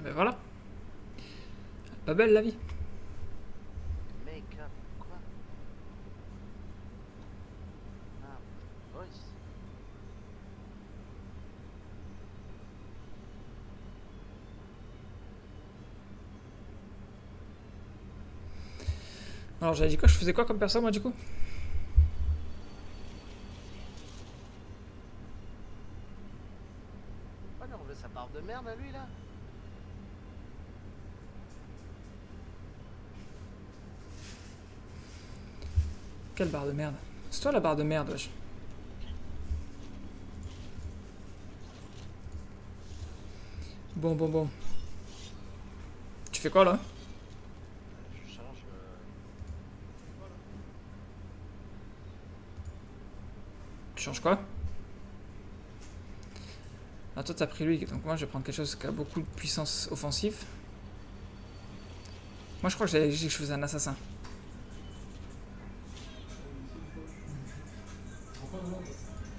Ben voilà. Pas belle la vie. Make-up, quoi? Ah, voice. Alors j'avais dit quoi? Je faisais quoi comme personne moi du coup? Oh non, on veut sa barbe de merde à lui là. Quelle barre de merde. C'est toi la barre de merde, wesh. Bon. Tu fais quoi là? Je change. Tu changes quoi? Ah toi t'as pris lui, donc moi je vais prendre quelque chose qui a beaucoup de puissance offensive. Moi je crois que j'avais dit que je faisais un assassin.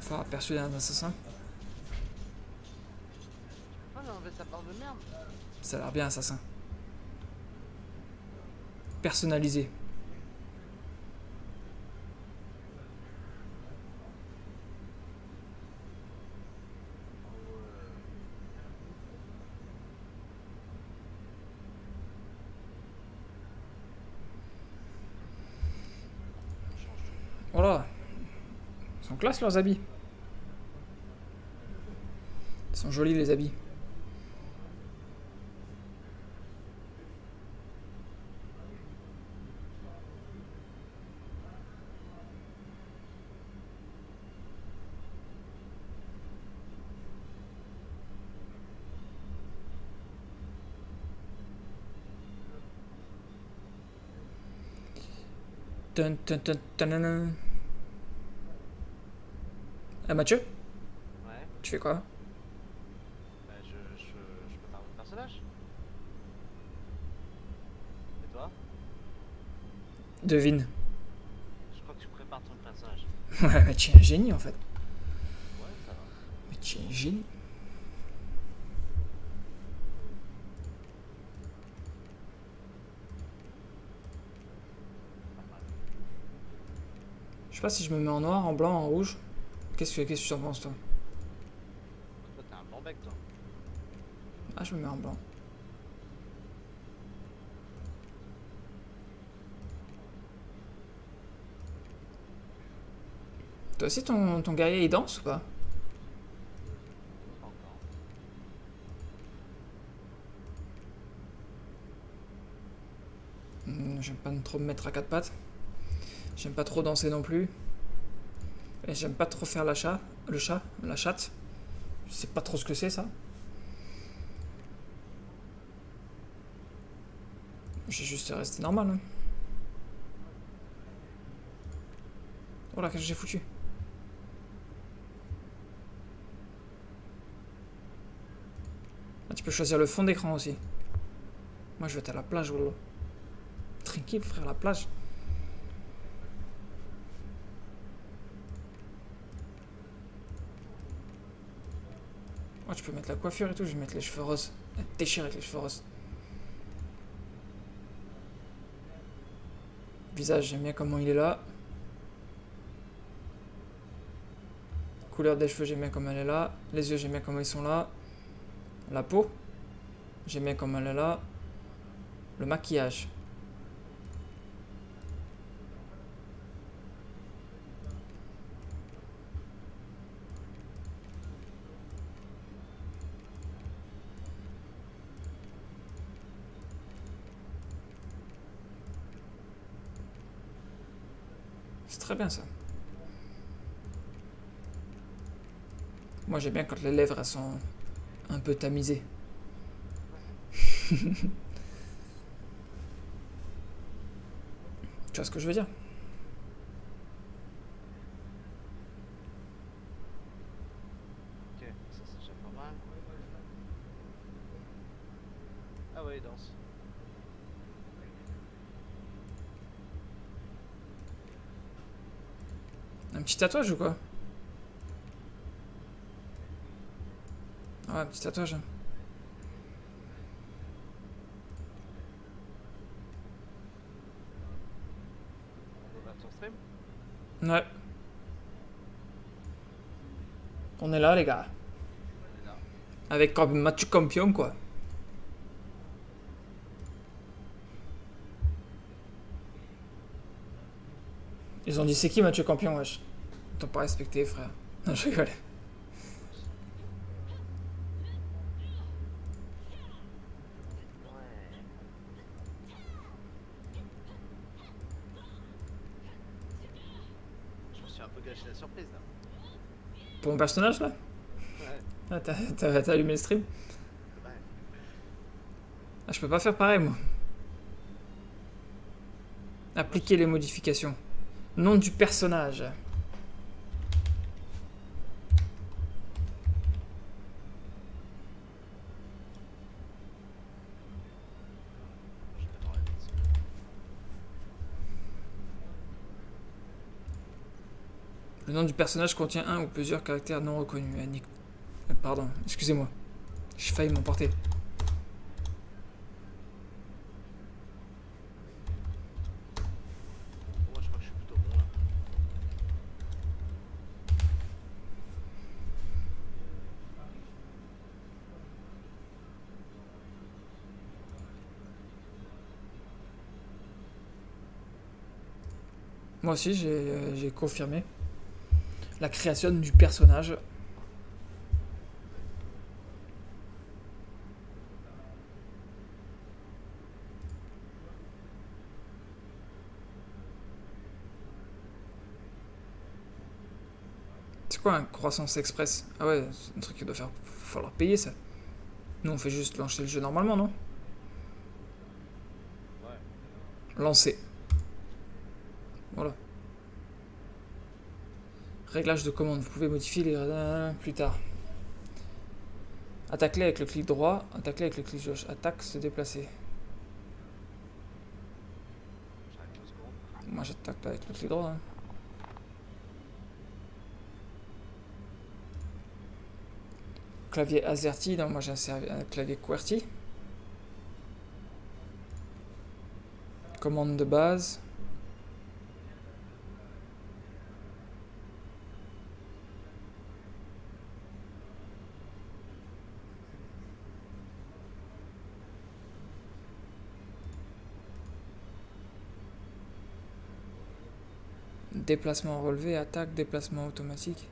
Faut persuader un assassin. Oh non, on veut sa barbe de merde. Ça a l'air bien assassin. Personnalisé. On change tout. Voilà. Ils sont classe leurs habits. Ils sont jolis les habits. Tun. Ah Mathieu, Ouais. tu fais quoi? Bah, je prépare votre personnage. Et toi? Devine. Je crois que tu prépares ton personnage. Ouais mais tu es un génie en fait. Ouais, ça va. Mais tu es un génie. Je sais pas si je me mets en noir, en blanc, en rouge. Qu'est-ce que tu en penses toi? Toi, t'es un bon bec, toi. Ah je me mets en blanc. Toi aussi ton guerrier il danse ou pas? Pas encore. J'aime pas trop me mettre à quatre pattes. J'aime pas trop danser non plus. Et j'aime pas trop faire la chatte. Je sais pas trop ce que c'est ça. J'ai juste resté normal. Hein. Oh là, qu'est-ce que j'ai foutu? Ah, tu peux choisir le fond d'écran aussi. Moi je vais être à la plage, Lolo. Tranquille, frère, la plage. Oh, tu peux mettre la coiffure et tout, je vais mettre les cheveux roses. Déchirer avec les cheveux roses. Visage, j'aime bien comment il est là. Couleur des cheveux, j'aime bien comme elle est là. Les yeux, j'aime bien comment ils sont là. La peau, j'aime bien comme elle est là. Le maquillage. C'est très bien ça. Moi j'aime bien quand les lèvres elles sont un peu tamisées. Tu vois ce que je veux dire? Ok, ça c'est déjà pas mal. Ah ouais, il danse. Un petit tatouage ou quoi? Ouais, un petit tatouage. ton stream? Ouais. On est là, les gars. On est là. Avec Mathieu Campion, quoi. Ils ont dit c'est qui Mathieu Campion, wesh. T'as pas respecté, frère. Non, je rigole. Ouais. Je me suis un peu gâché la surprise là. Pour mon personnage, là. Ouais. Ah, t'as allumé le stream. Ouais. Ah, je peux pas faire pareil, moi. Appliquer les modifications. Nom du personnage. Je vais t'attendre la tête. Le nom du personnage contient un ou plusieurs caractères non reconnus. Pardon, excusez-moi. J'ai failli m'emporter. Moi je crois que je suis plutôt bon là. Moi aussi, j'ai confirmé la création du personnage. C'est quoi un croissance express? Ah ouais, c'est un truc qui doit falloir payer ça. Nous on fait juste lancer le jeu normalement, non? Ouais. Lancer. Voilà. Réglage de commande, vous pouvez modifier les plus tard. Attaque-les avec le clic droit, attaque-les avec le clic gauche. Attaque, se déplacer. J'arrête 2 secondes. Moi j'attaque avec le clic droit. Hein. Clavier AZERTY, non, moi j'ai un clavier QWERTY. Commande de base. Déplacement relevé, attaque, déplacement automatique.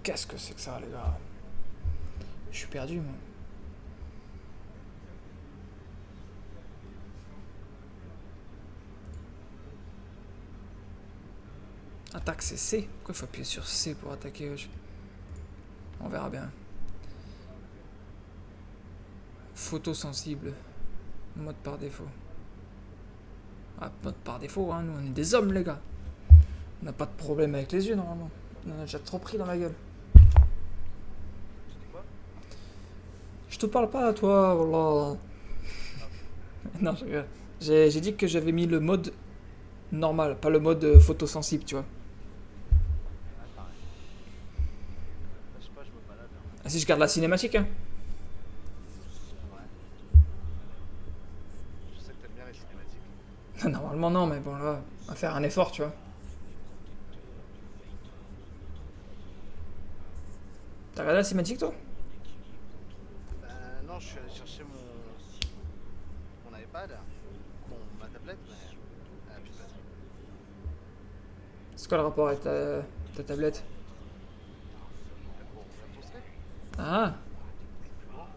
Qu'est-ce que c'est que ça, les gars? Je suis perdu, moi. Attaque, c'est C. Pourquoi il faut appuyer sur C pour attaquer? On verra bien. Photo sensible. Mode par défaut. Ah, mode par défaut, hein. Nous, on est des hommes, les gars. On n'a pas de problème avec les yeux, normalement. On en a déjà trop pris dans la gueule. Tu dis quoi? Je te parle pas à toi, voilà. Non, je rigole. J'ai dit que j'avais mis le mode normal, pas le mode photosensible, tu vois. Ouais, pareil. Là, je sais pas, je me balade là. Ah, si je garde la cinématique, hein. Ouais. Je sais que t'aimes bien les cinématiques. Normalement, non, mais bon, là, on va faire un effort, tu vois. T'as regardé la cinématique, toi? Non, je suis allé chercher mon iPad, ma tablette, mais elle a plus de batterie. C'est quoi le rapport avec ta tablette? Mais pour faire ton stream? Ah, Plus grand?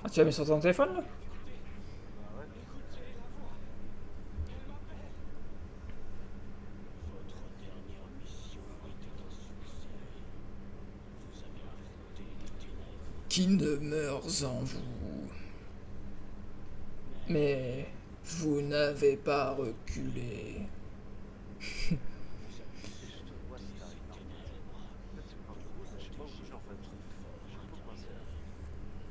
ah, tu l'as mis sur ton téléphone, là? Bah ouais. Qui ne meurt en vous. Mais vous n'avez pas reculé. Et je te vois si t'arrives là. En fait, quand je bouge, je sais pas où bouger en fait. Je suis un peu coincé là.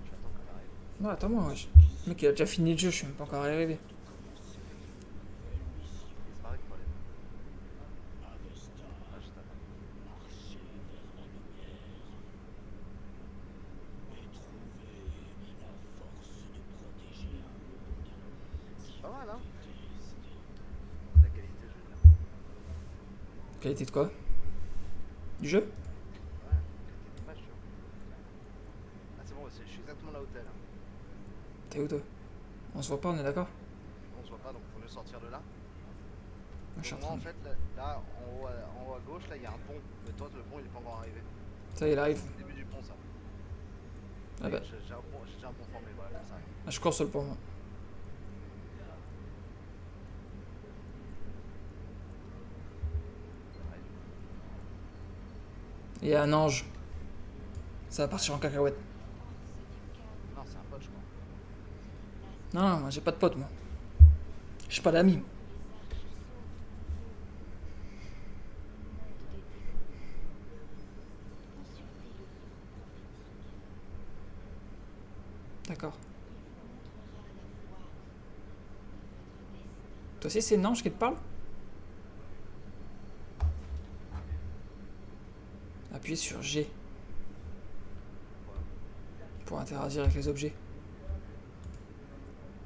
J'attends que t'arrives. Non, attends-moi, wesh. Le mec, il a déjà fini le jeu, je suis même pas encore arrivé. Et c'est pareil qu'il faut aller. Ah, je t'attends. C'est pas mal, hein? La qualité Qualité de quoi? Du jeu? Ouais, qualité d'image, tu vois. Ah, c'est bon, je suis exactement là où t'es là. T'es où toi? On se voit pas, on est d'accord? On se voit pas, donc faut mieux sortir de là. Je suis en Donc, moi, train en de... fait, là en haut à gauche, là, il y a un pont. Mais toi, le pont, il est pas encore arrivé. Ça y est, il arrive. C'est le début du pont, ça. Ah bah, J'ai déjà un pont formé, voilà, comme ça. je cours sur le pont, moi. Il y a un ange. Ça va partir en cacahuète. Non, c'est un pote, je crois. Non, non, moi j'ai pas de pote, moi. J'ai pas d'amis. D'accord. Toi aussi, c'est une ange qui te parle? Appuie sur G pour interagir avec les objets.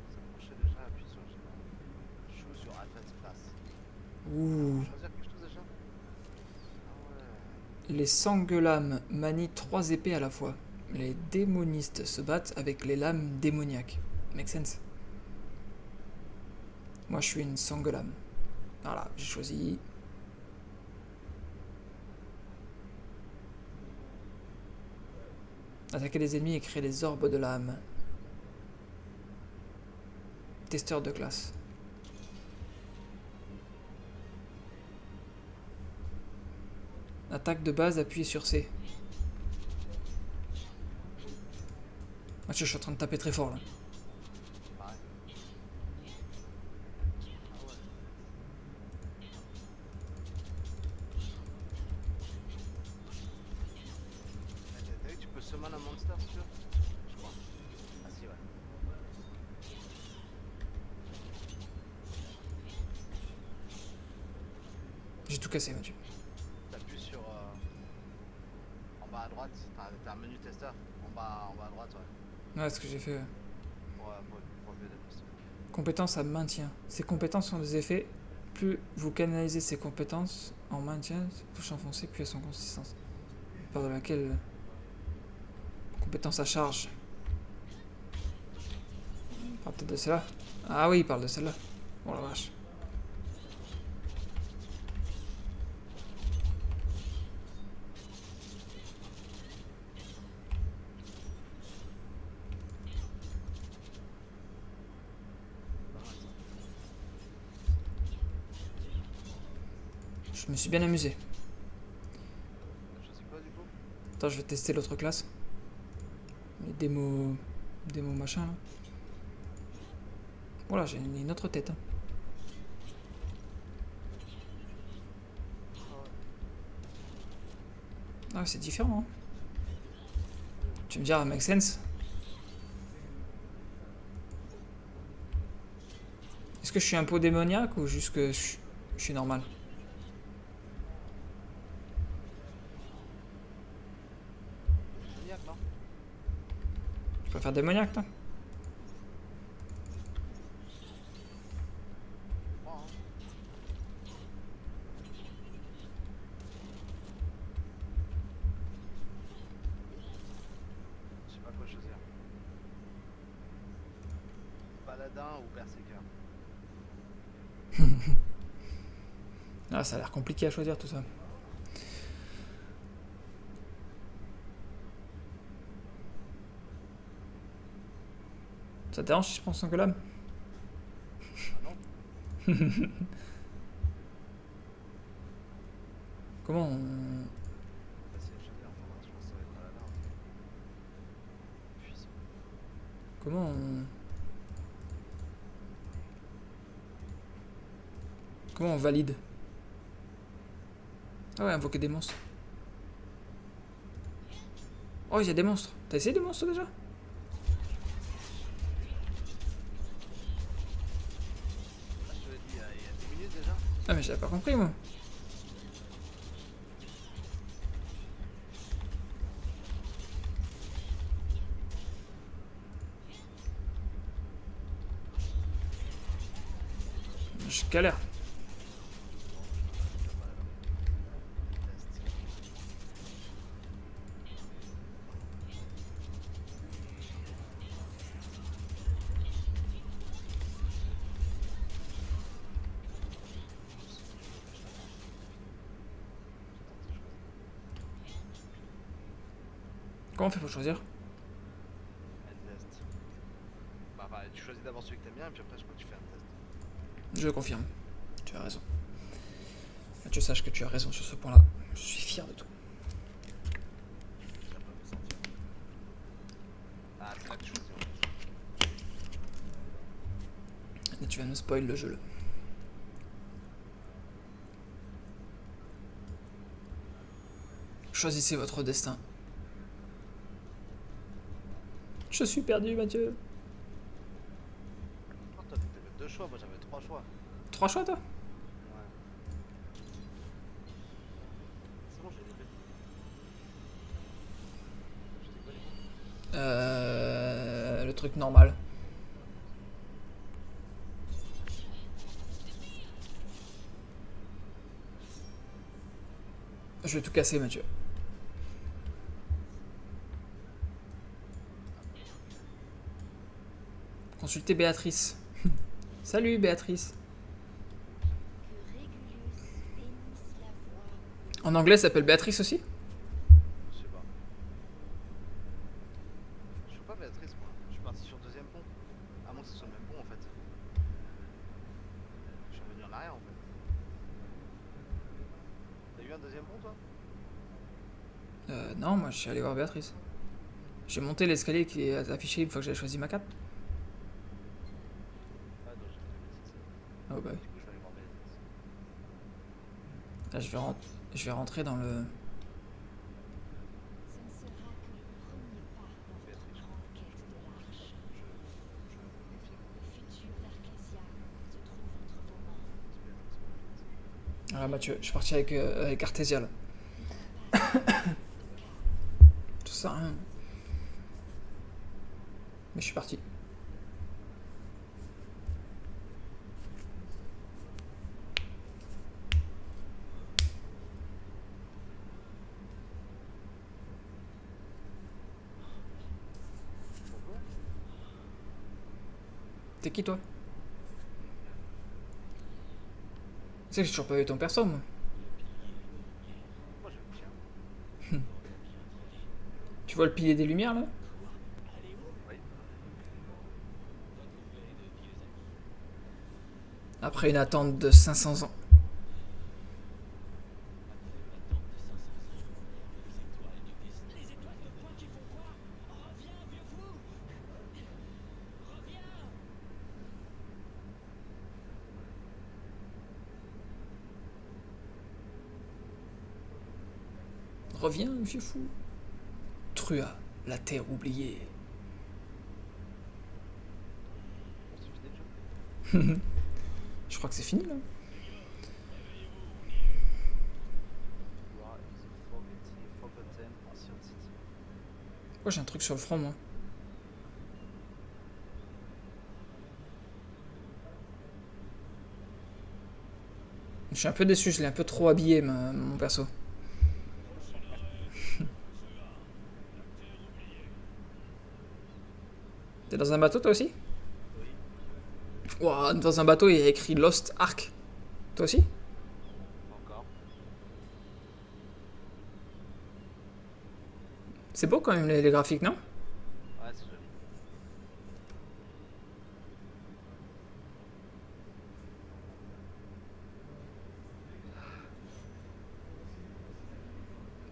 Ça marchait déjà, appuie sur G. Choose sur Advanced Class. Ouh. Choisir quelque chose déjà? Ah ouais. Les Sangelames manient 3 épées à la fois. Les démonistes se battent avec les lames démoniaques. Make sense? Moi, je suis une Sangelame. Voilà, j'ai choisi. Attaquer les ennemis et créer les orbes de l'âme. Testeur de classe. Attaque de base, appuyez sur C. Ah, je suis en train de taper très fort là. Pareil. Ah ouais. T'as vu, tu peux summon un monster si tu veux? Je crois. Ah si, ouais. J'ai tout cassé, Mathieu. T'appuies sur en bas à droite, t'as un menu testeur. En bas à droite, ouais. Ouais, c'est ce que j'ai fait. Pour le BD. Compétences à maintien. Ces compétences ont des effets. Plus vous canalisez ces compétences en maintien, touche enfoncée, puis à son consistance. Par de laquelle. Compétence à charge. Il parle peut-être de celle-là. Ah oui, il parle de celle-là. Oh la vache. Je me suis bien amusé. T'as choisi quoi du coup? Attends, je vais tester l'autre classe. Les démos. Démos machin là. Voilà, j'ai une autre tête. Hein. Ah, c'est différent. Hein. Tu me diras, make sense. Est-ce que je suis un peu démoniaque ou juste que je suis normal? Maniaque, non? Tu préfères démoniaque, toi? Je crois, hein. Je sais pas quoi choisir. Paladin ou berserker? Ah, ça a l'air compliqué à choisir tout ça. Ça te dérange si je prends son lame? Ah non? Comment on... Bah, c'est choisir, enfin, je pense que ça va être paladin. Puissant. Comment on... Comment on valide? Ah ouais, invoquer des monstres. Oh, il y a des monstres. T'as essayé des monstres déjà? Là, je te l'ai dit il y a 10 minutes déjà. Ah mais j'avais pas compris moi. Je galère. Comment on fait pour choisir? Un test. Bah, tu choisis d'abord celui que t'aimes bien, et puis après, je crois que tu fais un test. Je confirme. Tu as raison. Tu saches que tu as raison sur ce point-là. Je suis fier de toi. Ça peut me sentir. Ah, c'est là que tu choisis en fait. Et tu vas me spoil le jeu là. Choisissez votre destin. Je suis perdu, Mathieu. Oh, toi, t'avais 2 choix, moi j'avais 3 choix. 3 choix, toi? Ouais. C'est bon, j'ai les deux. C'était quoi les Le truc normal. Je vais tout casser, Mathieu. Consultez Béatrice. Salut, Béatrice. En anglais, ça s'appelle Béatrice aussi? Je sais pas. Je suis pas Béatrice, moi. Je suis parti sur le deuxième pont. À moins que ce soit le même pont en fait. Je suis revenu en arrière en fait. T'as eu un deuxième pont toi? Non, moi je suis allé voir Béatrice. J'ai monté l'escalier qui est affiché une fois que j'avais choisi ma carte. Ah non, j'ai fait une bêtise. Ah bah oui. Du coup, je vais aller voir Béatrice. Là, je vais rentrer dans le... Béatrice, je confirme. Ah Mathieu, je suis parti avec Artesia là. Tout ça, hein. Mais je suis parti. Pourquoi? T'es qui toi? Tu sais que j'ai toujours pas vu ton perso, moi. Moi j'ai le chien. Tu vois le pilier des lumières là? Oui. Après une attente de 500 ans. Reviens, vieux fou. Trua, la terre oubliée. On s'est fini le jeu. Je crois que c'est fini là. Gloire is a forgotten ancient city. Pourquoi j'ai un truc sur le front moi? Je suis un peu déçu, je l'ai un peu trop habillé mon perso. T'es dans un bateau toi aussi? Oui. Ouah, dans un bateau il y a écrit Lost Ark. Toi aussi? Encore. C'est beau quand même les graphiques, non? Ouais, c'est joli.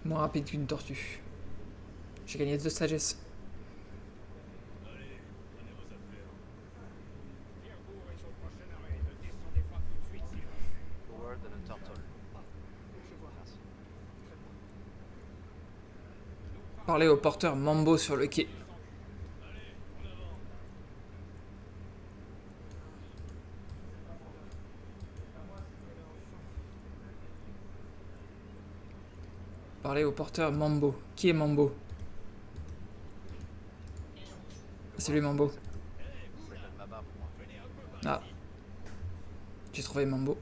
Moins rapide qu'une tortue. J'ai gagné 2 sagesse. Lower than a turtle. Merci. Parlez au porteur Mambo sur le quai. Parlez au porteur Mambo. Qui est Mambo? C'est lui Mambo. Ça s'appelle Baba pour moi. Ah. J'ai trouvé Mambo.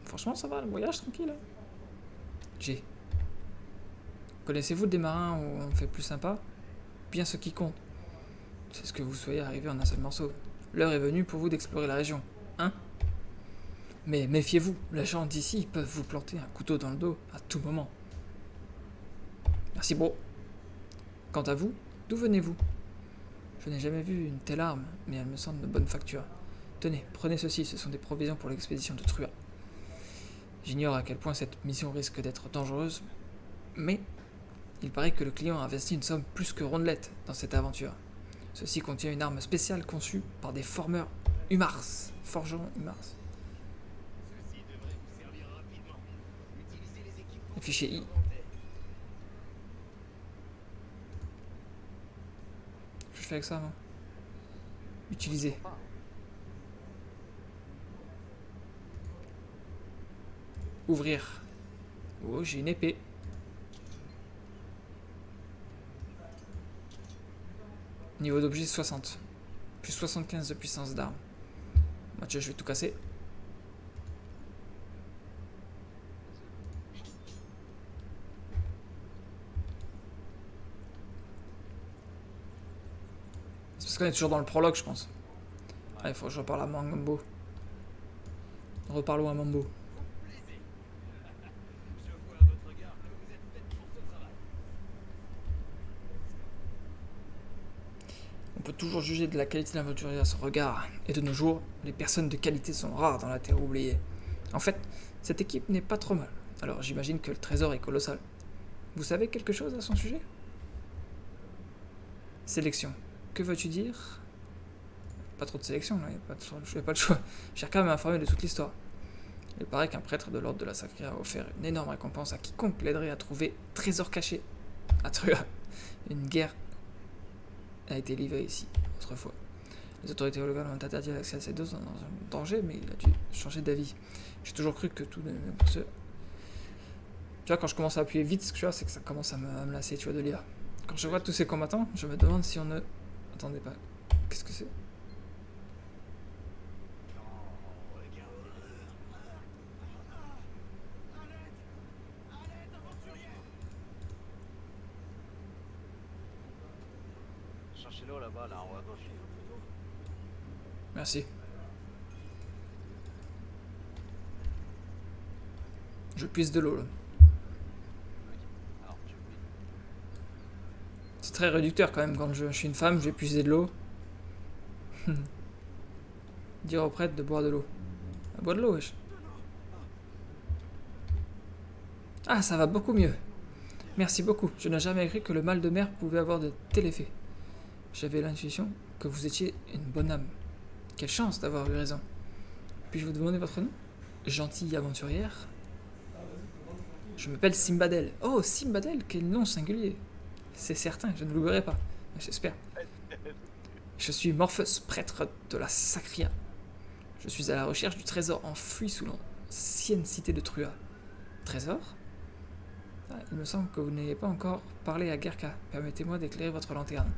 Franchement, ça va, le voyage tranquille. Hein. J'ai. Connaissez-vous des marins où on fait plus sympa? Bien ce qui compte. C'est ce que vous soyez arrivé en un seul morceau. L'heure est venue pour vous d'explorer la région. Hein? Mais méfiez-vous, les gens d'ici peuvent vous planter un couteau dans le dos à tout moment. Merci bro. Quant à vous, d'où venez-vous? Je n'ai jamais vu une telle arme, mais elle me semble de bonne facture. Tenez, prenez ceci, ce sont des provisions pour l'expédition de Trua. J'ignore à quel point cette mission risque d'être dangereuse, mais il paraît que le client a investi une somme plus que rondelette dans cette aventure. Ceci contient une arme spéciale conçue par des forgeurs Umars. Le fichier I. Qu'est-ce que je fais avec ça, moi? Utiliser. Ouvrir. Oh, j'ai une épée. Niveau d'objet 60. Plus 75 de puissance d'arme. Moi, je vais tout casser. C'est parce qu'on est toujours dans le prologue, je pense. Ah, il faut que je reparle à Mambo. Reparlons à Mambo. On peut toujours juger de la qualité de l'aventurier à son regard, et de nos jours, les personnes de qualité sont rares dans la terre oubliée. En fait, cette équipe n'est pas trop mal, alors j'imagine que le trésor est colossal. Vous savez quelque chose à son sujet? Sélection. Que veux-tu dire? Pas trop de sélection, là, il n'y a pas de choix. Cherka m'a informé de toute l'histoire. Il paraît qu'un prêtre de l'ordre de la Sacrée a offert une énorme récompense à quiconque l'aiderait à trouver trésor caché à Trua. Une guerre a été livrée ici, autrefois. Les autorités locales ont interdit l'accès à ces doses dans un danger, mais il a dû changer d'avis. J'ai toujours cru que tout de même pour ceux... Tu vois, quand je commence à appuyer vite, ce que je vois, c'est que ça commence à me lasser, tu vois, de lire. Quand je vois tous ces combattants, je me demande si on ne... Attendez pas. Qu'est-ce que c'est? Cherchez-le là-bas, là, en haut à gauche. Merci. Je puise de l'eau, là. Alors, tu oui. C'est très réducteur, quand même, quand je suis une femme, je vais puiser de l'eau. Dire au prêtre de boire de l'eau. Bois de l'eau, wesh. Ah, ça va beaucoup mieux. Merci beaucoup. Je n'ai jamais cru que le mal de mer pouvait avoir de tels effets. J'avais l'intuition que vous étiez une bonne âme. Quelle chance d'avoir eu raison. Puis-je vous demander votre nom? Gentille aventurière. Je m'appelle Simbadel. Oh, Simbadel, quel nom singulier. C'est certain, je ne l'oublierai pas. J'espère. Je suis Morpheus, prêtre de la Sacria. Je suis à la recherche du trésor enfoui sous l'ancienne cité de Trua. Trésor? Il me semble que vous n'ayez pas encore parlé à Gerka. Permettez-moi d'éclairer votre lanterne.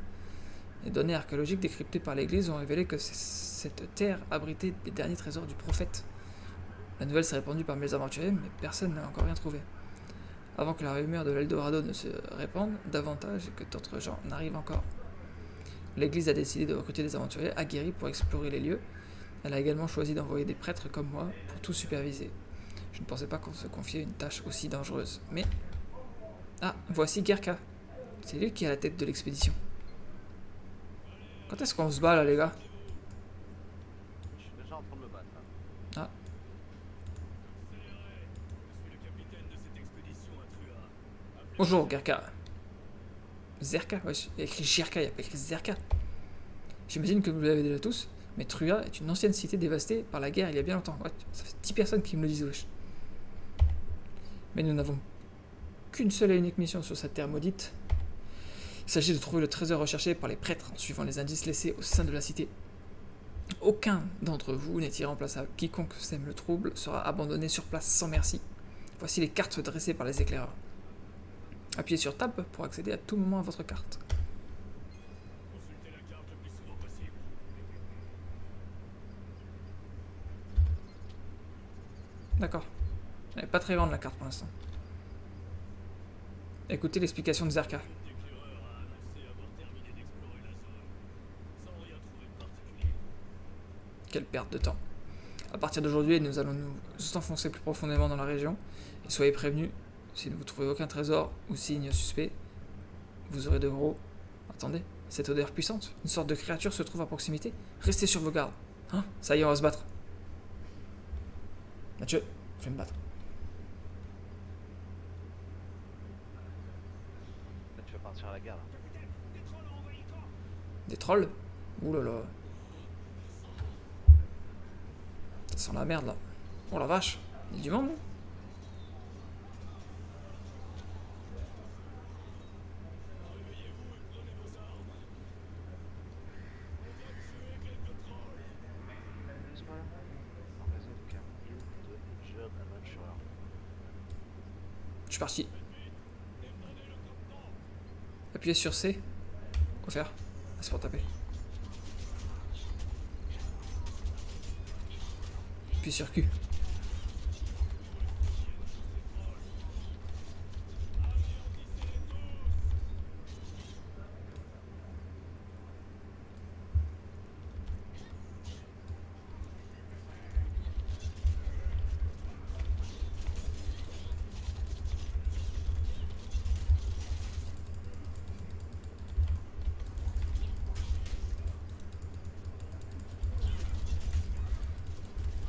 Les données archéologiques décryptées par l'église ont révélé que cette terre abritait les derniers trésors du prophète. La nouvelle s'est répandue parmi les aventuriers, mais personne n'a encore rien trouvé. Avant que la rumeur de l'Eldorado ne se répande davantage et que d'autres gens n'arrivent encore. L'église a décidé de recruter des aventuriers aguerris pour explorer les lieux. Elle a également choisi d'envoyer des prêtres comme moi pour tout superviser. Je ne pensais pas qu'on se confiait une tâche aussi dangereuse, mais... Ah, voici Gerka. C'est lui qui est à la tête de l'expédition. Quand est-ce qu'on se bat là, les gars? Je suis déjà en train de me battre. Là. Ah. Bonjour, Gerka. Zerka, wesh. Il y a écrit Gerka, il n'y a pas écrit Zerka. J'imagine que vous l'avez déjà tous, mais Trua est une ancienne cité dévastée par la guerre il y a bien longtemps. Ouais, ça fait 10 personnes qui me le disent, wesh. Mais nous n'avons qu'une seule et unique mission sur cette terre maudite. Il s'agit de trouver le trésor recherché par les prêtres en suivant les indices laissés au sein de la cité. Aucun d'entre vous n'est irremplaçable. Quiconque sème le trouble sera abandonné sur place sans merci. Voici les cartes dressées par les éclaireurs. Appuyez sur Tab pour accéder à tout moment à votre carte. D'accord. Elle n'est pas très grande la carte pour l'instant. Écoutez l'explication de Zerka. Quelle perte de temps. À partir d'aujourd'hui, nous allons nous enfoncer plus profondément dans la région. Et soyez prévenus, si vous ne trouvez aucun trésor ou signe suspect, vous aurez de gros... Attendez, cette odeur puissante, une sorte de créature se trouve à proximité. Restez sur vos gardes. Hein? Ça y est, on va se battre. Mathieu, je vais me battre. Là, tu vas partir à la gare. Là. Des trolls? Ouh là là. Ça sent la merde là. Oh la vache, il y a du monde. C'est pas là. En raison de Carmille de Judd Adventurer. Je suis parti. Appuyez sur C. Quoi faire? Ah, c'est pour taper. Puis sur Q.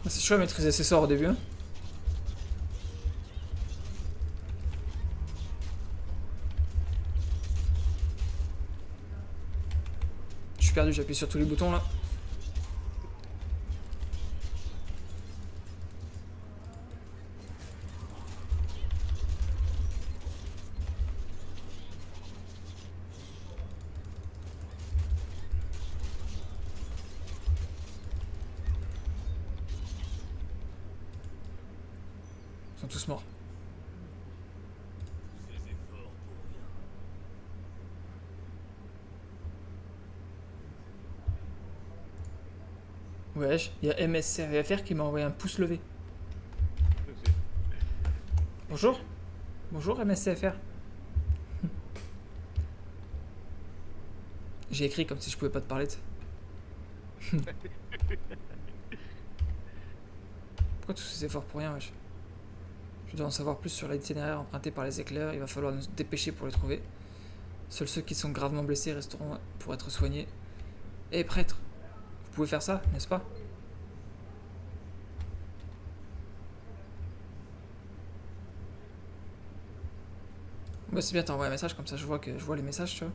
C'est chaud à maîtriser ses sorts au début. Hein. Je suis perdu, j'appuie sur tous les boutons là. Ils sont tous morts. Wesh, il y a MSCVFR qui m'a envoyé un pouce levé. Bonjour. Bonjour MSCFR. J'ai écrit comme si je pouvais pas te parler. Pourquoi tous ces efforts pour rien, wesh? Je dois en savoir plus sur l'itinéraire emprunté par les éclairs, il va falloir nous dépêcher pour les trouver. Seuls ceux qui sont gravement blessés resteront pour être soignés. Eh prêtre, vous pouvez faire ça, n'est-ce pas? Bah c'est bien, t'as envoyé un message, comme ça je vois les messages, tu vois.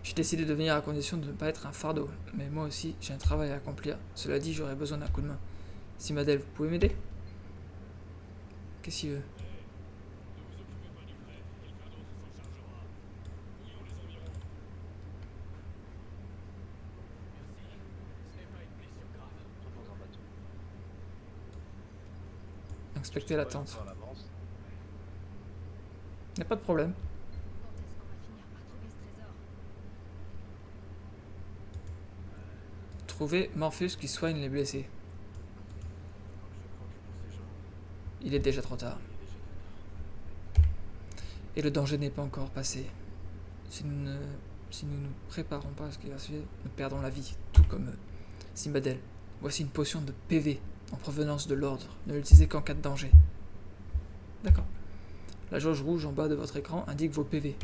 J'ai décidé de venir à condition de ne pas être un fardeau, mais moi aussi j'ai un travail à accomplir. Cela dit, j'aurais besoin d'un coup de main. Simadel, vous pouvez m'aider? Qu'est-ce qu'il veut? Retourne en bateau. Inspecter la tente. En avance. Y'a pas de problème. Trouver Morpheus qui soigne les blessés. Il est déjà trop tard. Et le danger n'est pas encore passé. Si nous nous préparons pas à ce qui va suivre, nous perdrons la vie, tout comme eux. Simbadel, voici une potion de PV en provenance de l'ordre. Ne l'utilisez qu'en cas de danger. D'accord. La jauge rouge en bas de votre écran indique vos PV.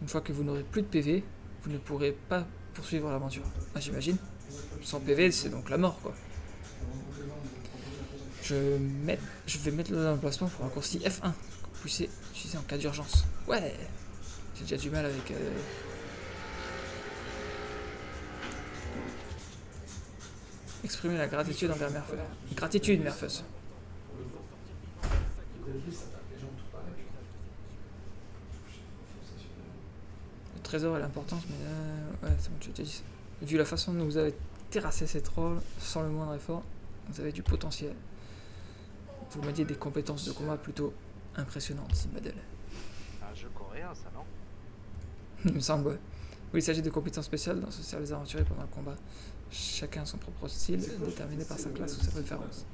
Une fois que vous n'aurez plus de PV, vous ne pourrez pas poursuivre l'aventure. Ah, j'imagine. Sans PV, c'est donc la mort, quoi. Je vais mettre l'emplacement pour un raccourci F1 que vous puissiez utiliser en cas d'urgence. Ouais. J'ai déjà du mal avec... Exprimer la gratitude envers Merfeus. Gratitude, Merfeus. Le trésor et l'importance, mais... ouais, c'est bon, tu t'ai dit. Vu la façon dont vous avez terrassé ces trolls, sans le moindre effort, vous avez du potentiel. Vous m'aviez des compétences de combat plutôt impressionnantes, Simbadel. Un jeu coréen, ça, non? Il me semble, ouais. Oui, il s'agit de compétences spéciales dont se servent les aventuriers pendant le combat. Chacun a son propre style, déterminé par sa classe ou sa préférence.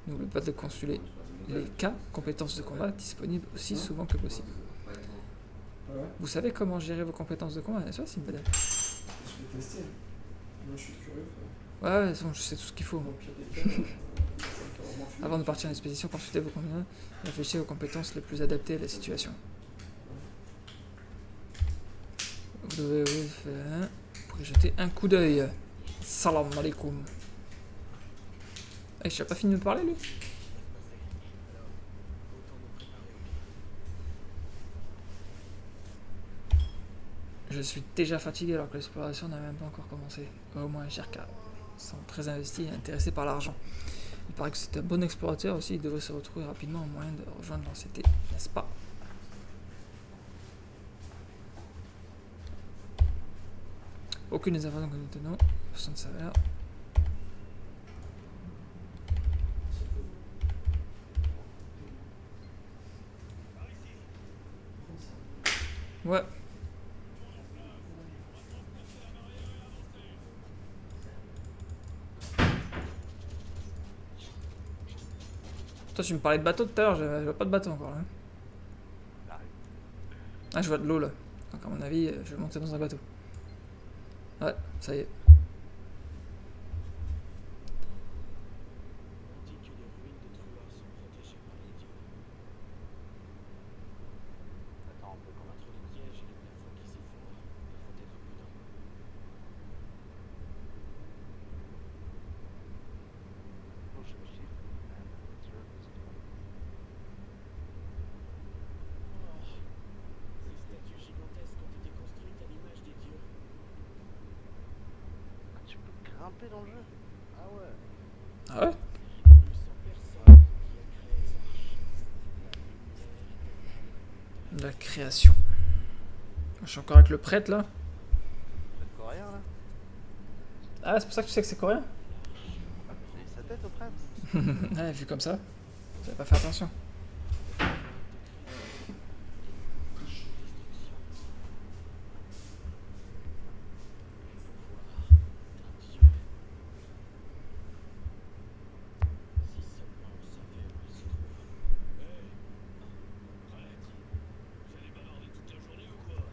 N'oubliez pas de consulter les cas, compétences de combat, disponibles aussi souvent que possible. Ouais. Vous savez comment gérer vos compétences de combat, n'est-ce pas, Simbad? Je vais tester. Moi, je suis curieux, frère. Ouais, c'est bon, je sais tout ce qu'il faut. Au pire des cas, ça me fait vraiment fuir. Avant de partir en expédition, consultez vos compétences et réfléchissez aux compétences les plus adaptées à la situation. Vous devez pour y jeter un coup d'œil. Salam alaikum. Eh, je n'ai pas fini de me parler, lui. Je suis déjà fatigué alors que l'exploration n'a même pas encore commencé. Au moins, JRK semble très investi et intéressé par l'argent. Il paraît que c'est un bon explorateur aussi, il devrait se retrouver rapidement au moyen de rejoindre l'ancienneté, n'est-ce pas? Aucune des informations que nous tenons sont de sa valeur. Ouais. Toi, tu me parlais de bateau tout à l'heure, je vois pas de bateau encore là. Arrive. Ah, je vois de l'eau là. Donc, à mon avis, je vais monter dans un bateau. Ouais, ça y est. On dit que les ruines de Truar sont protégées par les dieux. Attends, on peut combattre. Entre les pièges et les plafonds qui s'effondrent, il faut être prudent. Oh, je me chiffre. Ces statues gigantesques ont été construites à l'image des dieux. Ah, tu peux grimper dans le jeu? Ah ouais. Ah ouais? Il n'y a eu sans personne qui a créé les arches. La lumière La création. Je suis encore avec le prêtre là. C'est le coréen là? Ah, c'est pour ça que tu sais que c'est coréen? J'ai sa tête au prêtre. Ouais, vu comme ça, j'avais pas fait attention. si seulement on savait où il se trouve. Vous allez bavarder toute la journée ou quoi?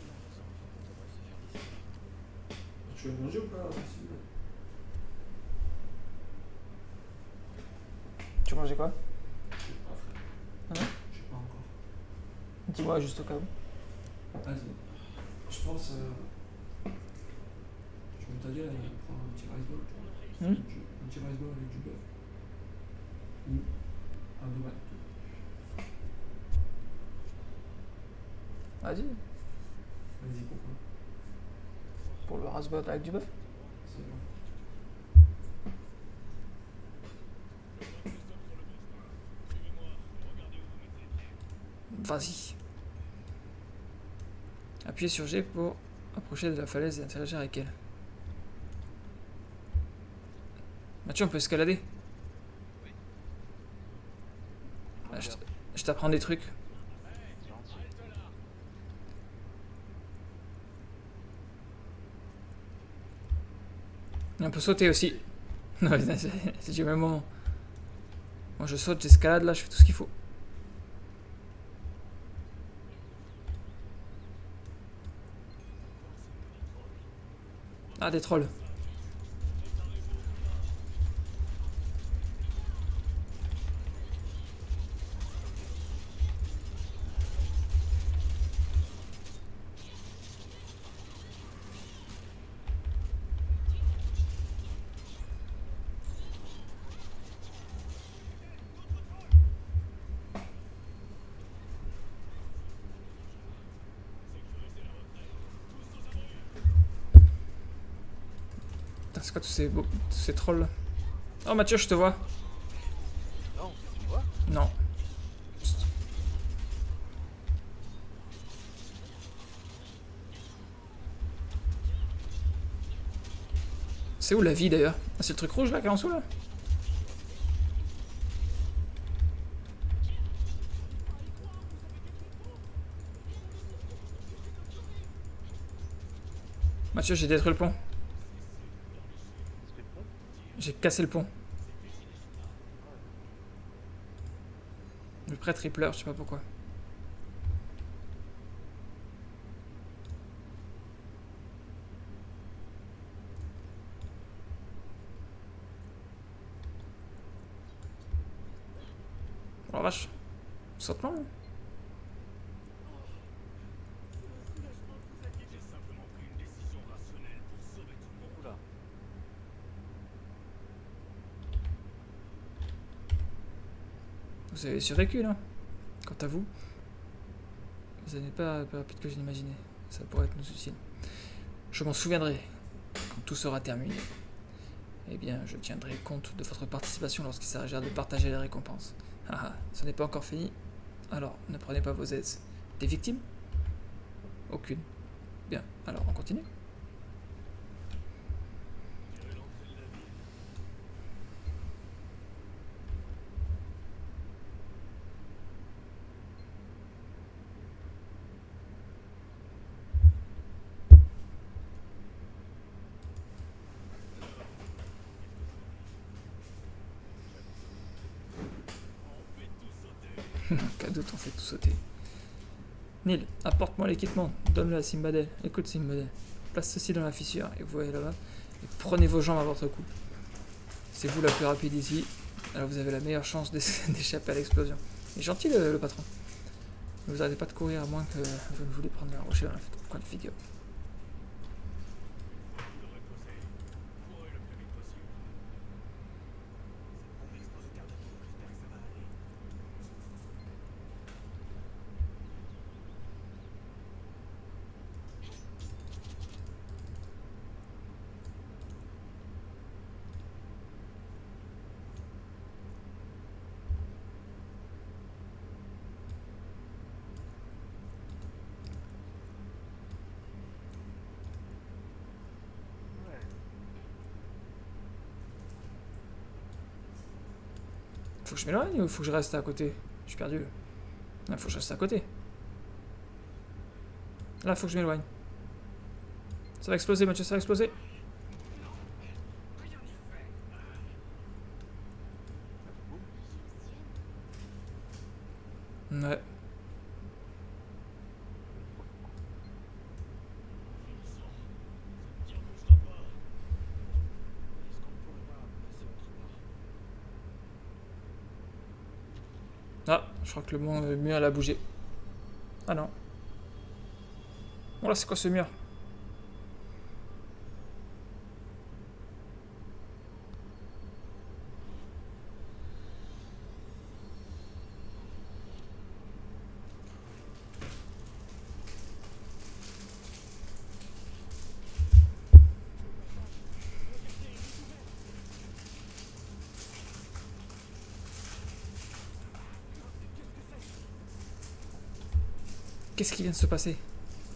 Il a raison, on devrait se faire distraire. Tu veux manger ou pas? Tu mangeais quoi? Je sais pas, frère. Ah ouais? Je sais pas encore. Dis-moi juste au cas où. Vas-y. Je pense. Je vais te dire, prendre un petit rice ball. Tu vois. Hmm? Un petit rice ball avec du bœuf. Un tomate. Vas-y. Vas-y, pourquoi? Pour le rasbot avec du bœuf. C'est bon. Vas-y. Appuyez sur G pour approcher de la falaise et interagir avec elle. Mathieu, on peut escalader? Ah, je t'apprends des trucs. C'est gentil. Et on peut sauter aussi. Non, c'est du même moment. Moi je saute, j'escalade là, je fais tout ce qu'il faut. Ah, des trolls. Putain, c'est quoi tous ces trolls là? Oh Mathieu, je te vois. Non, tu vois? Non. C'est où la vie d'ailleurs? Ah, c'est le truc rouge là qui est en dessous là? Mathieu, j'ai détruit le pont. C'est le pont? J'ai cassé le pont. Le prêtre il pleure, je sais pas pourquoi. la vache. Saute-moi. C'est un soulagement de vous acquitter. J'ai simplement pris une décision rationnelle pour sauver tout le monde. Oula. Vous avez survécu là. Quant à vous, vous n'êtes pas plus rapide que je l'imaginais. Ça pourrait être nous utile. Je m'en souviendrai quand tout sera terminé. Eh bien, je tiendrai compte de votre participation lorsqu'il s'agira de partager les récompenses. Ah ah, ce n'est pas encore fini. Alors, ne prenez pas vos aides. Des victimes? Aucune. Bien, alors on continue. Tirez l'entrée de la ville. On fait tout sauter. Cadeau, t'en fais tout sauter. Neil, apporte-moi l'équipement. Donne-le à Simbadel. Écoute, Simbadel. Place ceci dans la fissure, et vous voyez là-bas. Et prenez vos jambes à votre cou. C'est vous la plus rapide ici. Alors vous avez la meilleure chance d'échapper à l'explosion. Il est gentil le patron. Ne vous arrêtez pas de courir à moins que vous ne voulez prendre un rocher dans le coin de figure. Vous l'aurez posé. Courez le plus vite possible. Cette bombe explose au quart de tour. J'espère que ça va aller. Ouais. Faut que je m'éloigne ou faut que je reste à côté? Je suis perdu. Là, faut que je reste à côté. Là, faut que je m'éloigne. Ça va exploser, Mathieu, ça va exploser. Ouais. Tiens, bougera pas. Est-ce qu'on pourrait pas passer autre part? Ah, je crois que le mur elle a bougé. Ah non. Bon là, c'est quoi ce mur? Qu'est-ce qui vient de se passer?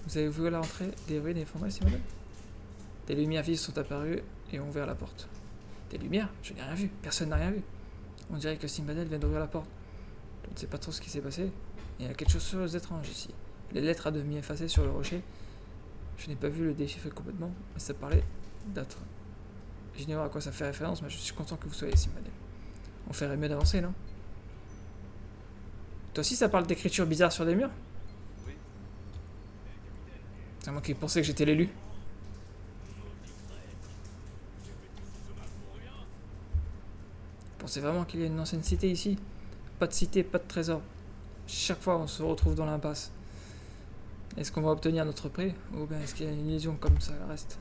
Vous avez vu à l'entrée des ruines effondrées, Simone? Des lumières vives sont apparues et ont ouvert la porte. Des lumières? Je n'ai rien vu. Personne n'a rien vu. On dirait que Simbadel vient d'ouvrir la porte. Je ne sais pas trop ce qui s'est passé. Il y a quelque chose d'étrange ici. Les lettres à demi effacées sur le rocher. Je n'ai pas vu le déchiffrer complètement, mais ça parlait d'être. J'ignore à quoi ça fait référence, mais je suis content que vous soyez Simbadel. On ferait mieux d'avancer, non? Toi aussi, ça parle d'écriture bizarre sur des murs? Oui. C'est moi qui pensais que j'étais l'élu. Vous pensez vraiment qu'il y a une ancienne cité ici? Pas de cité, pas de trésor. Chaque fois, on se retrouve dans l'impasse. Est-ce qu'on va obtenir notre prix? Ou bien est-ce qu'il y a une illusion comme ça reste?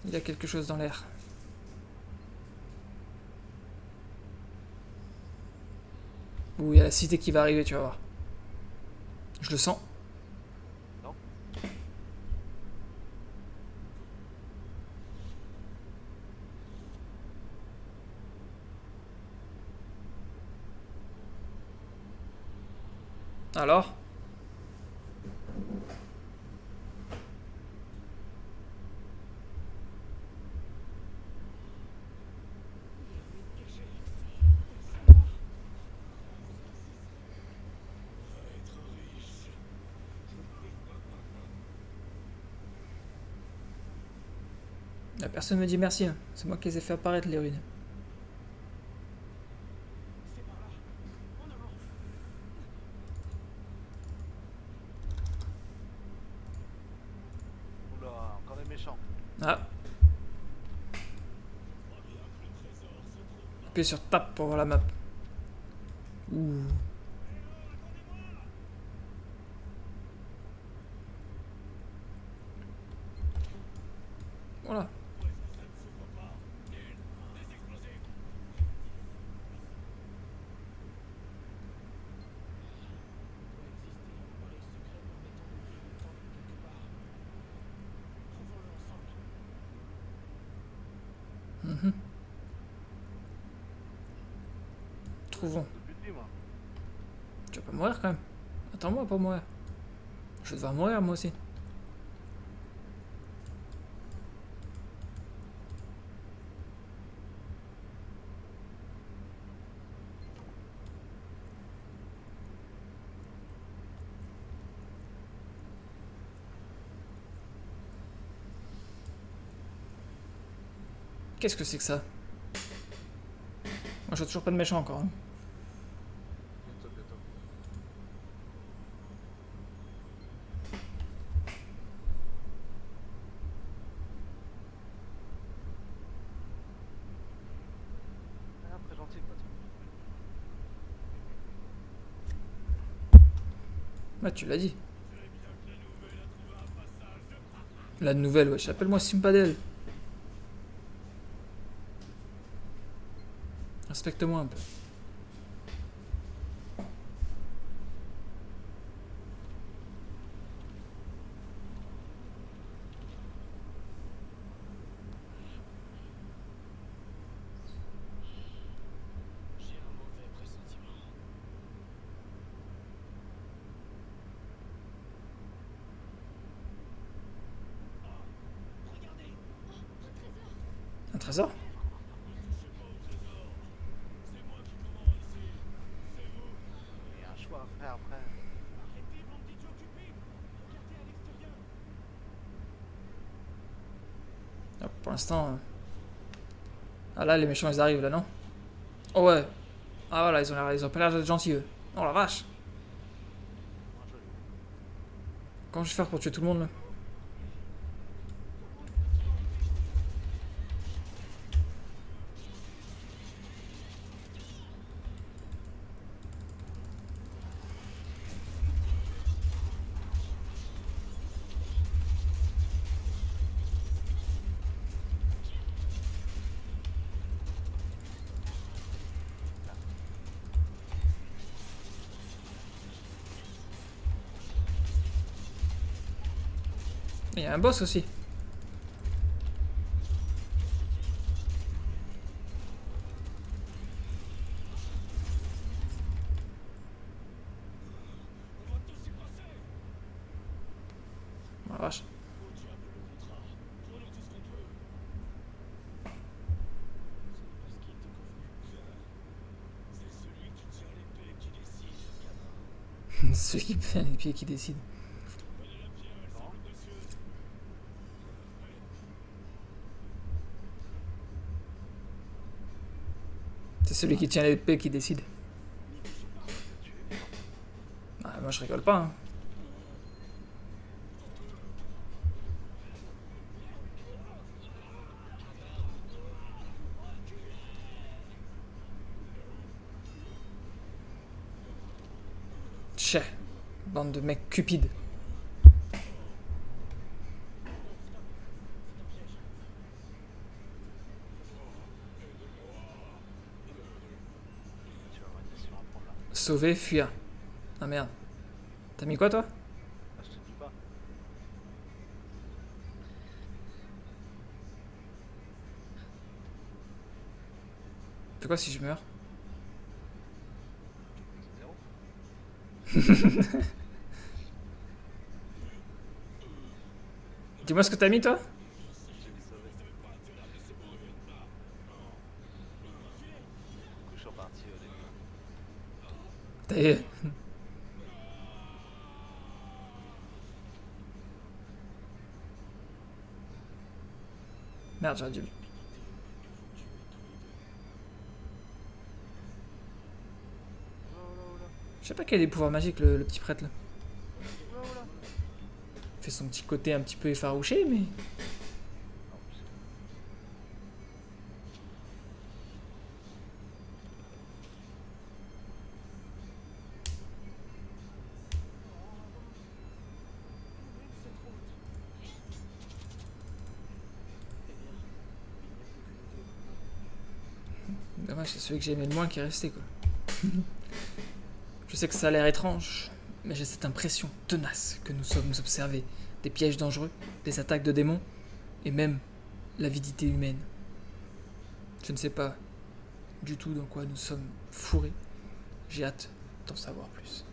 Il y a quelque chose dans l'air. Ouh, il y a la cité qui va arriver, tu vas voir. Je le sens. Non. Alors? La personne me dit merci, hein. C'est moi qui les ai fait apparaître les ruines. C'est par là. En avant. Oula, encore méchant. Ah. Appuyez sur Tab pour voir la map. Ouh. Voilà. Mhm. Trouvons. Depuis le début, moi. Tu vas pas mourir quand même. Attends-moi pour mourir. Je vais devoir mourir moi aussi. Qu'est-ce que c'est que ça? Moi je vois toujours pas de méchant encore. Hein. Bientôt, bientôt. Ah, très gentil, le patron. Ouais, tu l'as dit. La nouvelle, wesh. Appelle-moi Simpadel. Respecte-moi un peu. J'ai un mauvais pressentiment. Regardez, Un trésor? ne touchez pas au trésor. C'est moi qui commande ici. C'est vous. Il y a un choix à faire après. Arrêtez, bande d'idiots cupides. Regardez à l'extérieur. Ah, pour l'instant... Ah là, les méchants, ils arrivent, là, non? Oh ouais. Ah voilà, ils ont pas l'air d'être gentils, eux. Oh la vache. Moins joli. Comment je vais faire pour tuer tout le monde, là? Il y a un boss aussi. On va tous y passer. Oh la vache. Au diable le contrat. Prenons tout ce qu'on peut. Ce n'est pas ce qui était convenu. C'est celui qui tient l'épée qui décide, gamin. Ceux qui prennent les pieds qui décident. Prenez la pierre, elle semble précieuse. C'est celui qui tient l'épée qui décide. Tu es bien. Ah, moi je rigole pas, hein. Tchè. Bande de mecs cupides. Tu vas avoir une mission à prendre là. Sauver, fuir. Ah merde. T'as mis quoi toi? Ah, je te dis pas. Fais quoi si je meurs? C'est zéro. Dis-moi ce que t'as mis toi? J'ai mis sauvé. Du coup, je suis reparti au début. T'as... Merde, j'aurais dû... Je sais pas quel est les pouvoirs magiques le petit prêtre là. Oula, oula. Il fait son petit côté un petit peu effarouché mais... Ouais, c'est celui que j'ai aimé le moins qui est resté, quoi. Je sais que ça a l'air étrange, mais j'ai cette impression tenace que nous sommes observés. Des pièges dangereux, des attaques de démons, et même l'avidité humaine. Je ne sais pas du tout dans quoi nous sommes fourrés. J'ai hâte d'en savoir plus.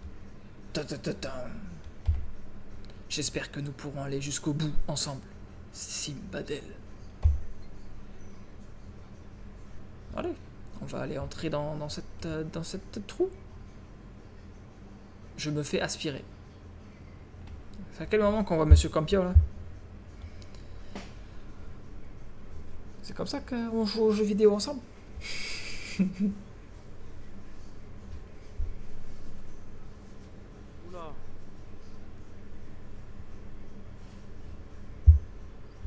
Ta-ta-ta-ta. J'espère que nous pourrons aller jusqu'au bout ensemble. Simbadel. Allez, on va aller entrer dans cette trou. Je me fais aspirer. C'est à quel moment qu'on voit Monsieur Campio là? C'est comme ça qu'on joue aux jeux vidéo ensemble? Oula.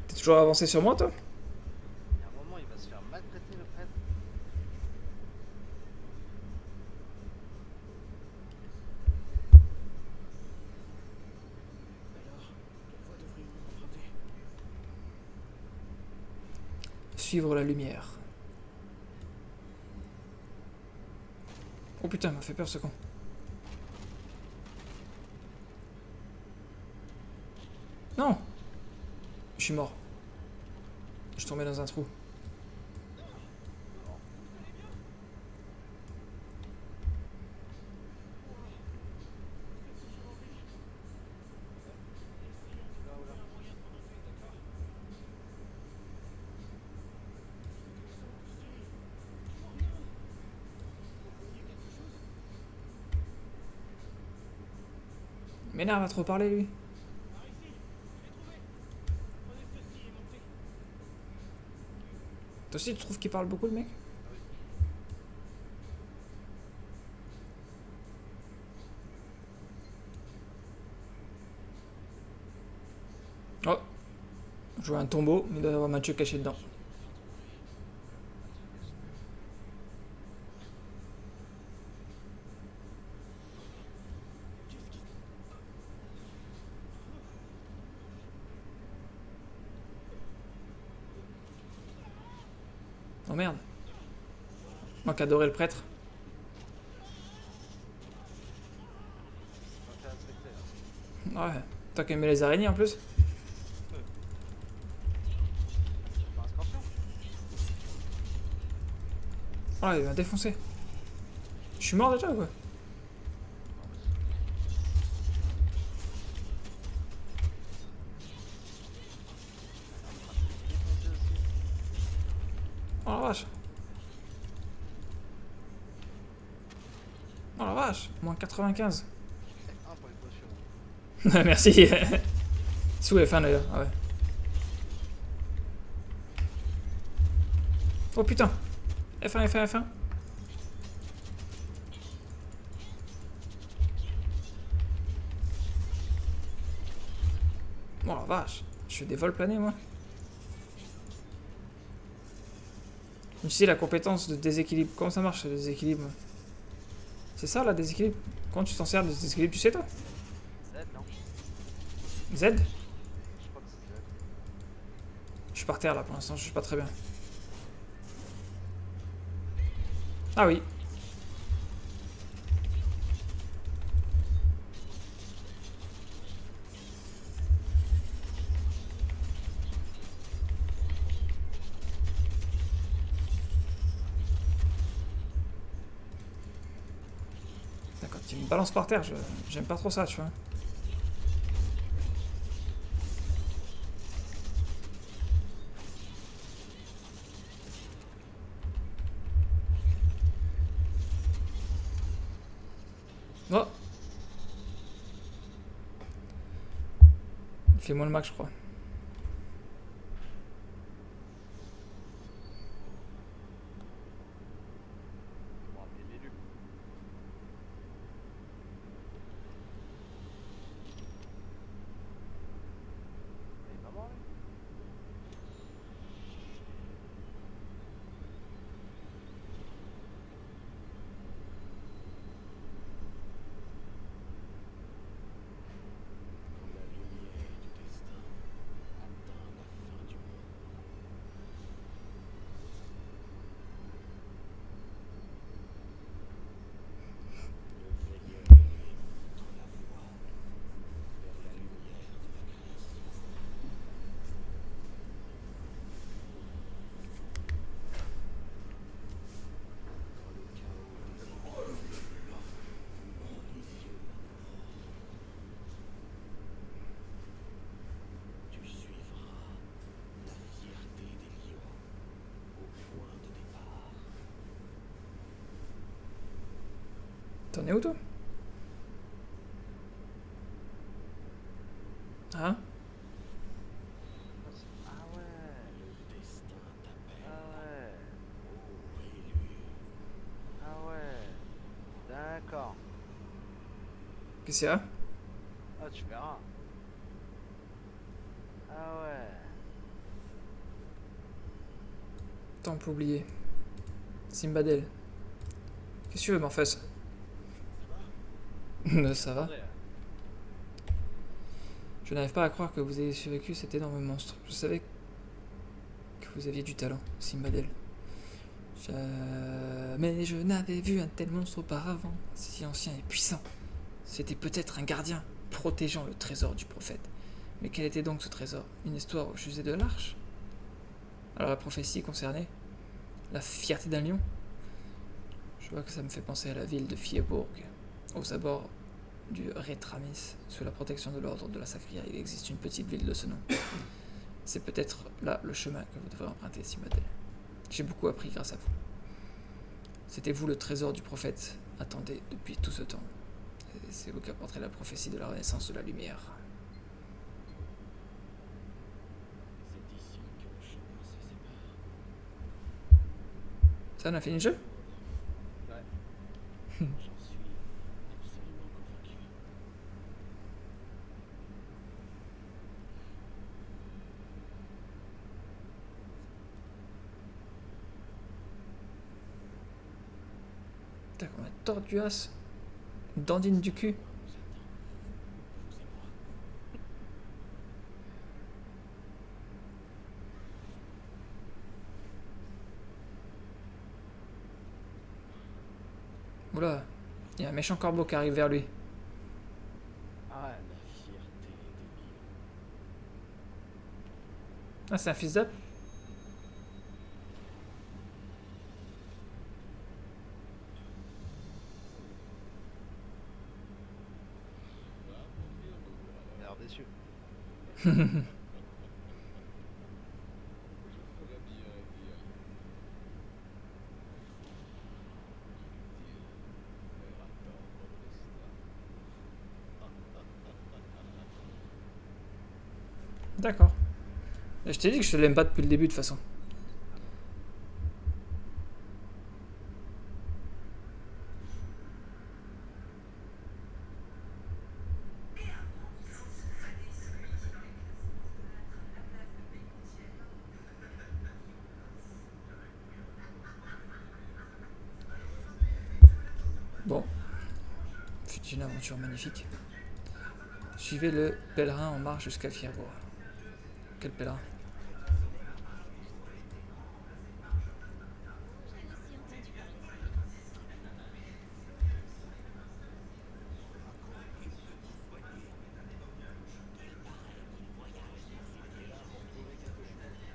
T'es toujours avancé sur moi toi? Il y a un moment, il va se faire maltraiter le prêtre. Alors, quelle voie devrions-nous emprunter? Suivre la lumière. Oh putain, il m'a fait peur ce con. Non! Je suis mort. Je suis tombé dans un trou. M'énerve à trop parler lui. Toi aussi tu trouves qu'il parle beaucoup le mec? Oh! Je vois un tombeau, mais il doit y avoir Mathieu caché dedans. Oh merde. Moi qui adorais le prêtre. Pas fait respecter. Hein. Ouais. Toi qui aimais les araignées en plus. C'est pas un scorpion. Oh il m'a défoncé. Je suis mort déjà ou quoi? Défoncé aussi. Oh la vache. Oh la vache. Moins 95. Un pour les potions. Merci. Sous F1 d'ailleurs. Ah ouais. Oh putain. F1, F1, F1. Oh la vache. Je fais des vols planés moi. Ici la compétence de déséquilibre. Comment ça marche le déséquilibre? C'est ça là, déséquilibre? Comment tu t'en sers de déséquilibre, tu sais toi? Z, non? Z? Je crois que c'est Z. Je suis par terre là pour l'instant, je suis pas très bien. Ah oui. D'accord, tu me balances par terre, j'aime pas trop ça, tu vois. Oh! Il fait moins le max, je crois. On va appeler l'élu. Il est pas mort, lui? Quand la lumière du destin T'en es où toi? Hein? Ah ouais. Le destin t'appelle. Ah ouais. Ô élu. Ah ouais. D'accord. Qu'est-ce qu'il y a? Ah, tu verras. Ah ouais. Temple oublié. Simbadel. Qu'est-ce que tu veux, Morpheus? Ça va? Attendez, Je n'arrive pas à croire que vous ayez survécu cet énorme monstre. Je savais que vous aviez du talent, Simbadel. Mais je n'avais vu un tel monstre auparavant, si ancien et puissant. C'était peut-être un gardien, protégeant le trésor du prophète. Mais quel était donc ce trésor? Une histoire au musée de l'Arche? Alors la prophétie concernait la fierté d'un lion? Je vois que ça me fait penser à la ville de Fierbourg, aux abords du Rétramis, sous la protection de l'ordre de la Sacria. Il existe une petite ville de ce nom. C'est peut-être là le chemin que vous devrez emprunter, Simbadel. J'ai beaucoup appris grâce à vous. C'était vous le trésor du prophète, attendez depuis tout ce temps. Et c'est vous qui apporterez la prophétie de la renaissance de la lumière. C'est ici que le chemin se sépare. Ça, on a fini le jeu? J'en suis absolument convaincu. Putain, on a torduas. Dandine du cul. Vous et moi. Oula, il y a un méchant corbeau qui arrive vers lui. Ah ouais. La fierté des millions. Ah, c'est un fils d'up? Il a l'air déçu. Je ferais bien d'y aller. Inutile. Faire attendre le destin. D'accord. Je t'ai dit que je te l'aime pas depuis le début de toute façon. Bon. Fut une aventure magnifique. Suivez le pèlerin en marche jusqu'à Fierbourg. Quel pèlerin?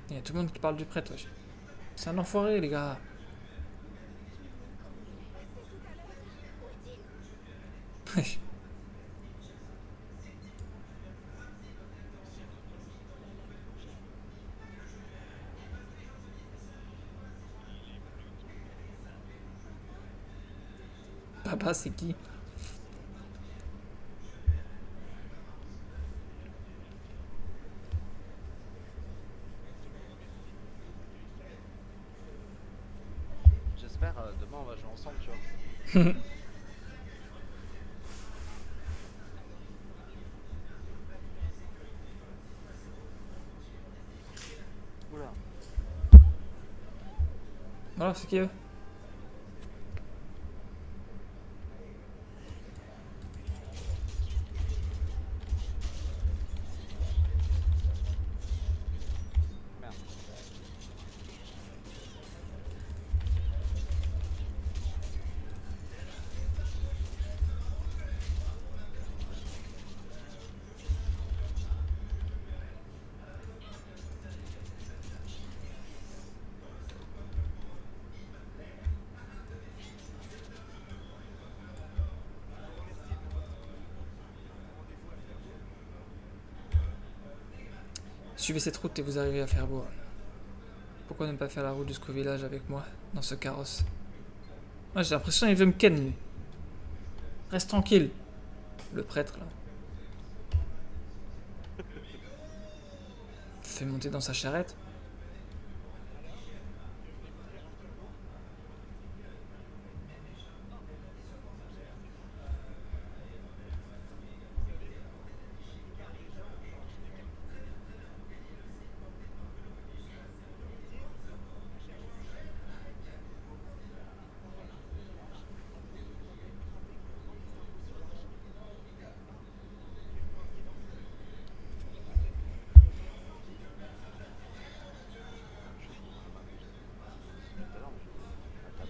Il y a tout le monde qui parle du prêtre, wesh. C'est un enfoiré, les gars. Wesh. Papa, c'est qui? J'espère demain on va jouer ensemble, tu vois. Oula. Voilà, c'est qui eux? Merde. Suivez cette route et vous arrivez à Fierbourg. Pourquoi ne pas faire la route jusqu'au village avec moi, dans ce carrosse? Moi, j'ai l'impression qu'il veut me ken, lui. Reste tranquille. Le prêtre, là. Fait monter dans sa charrette.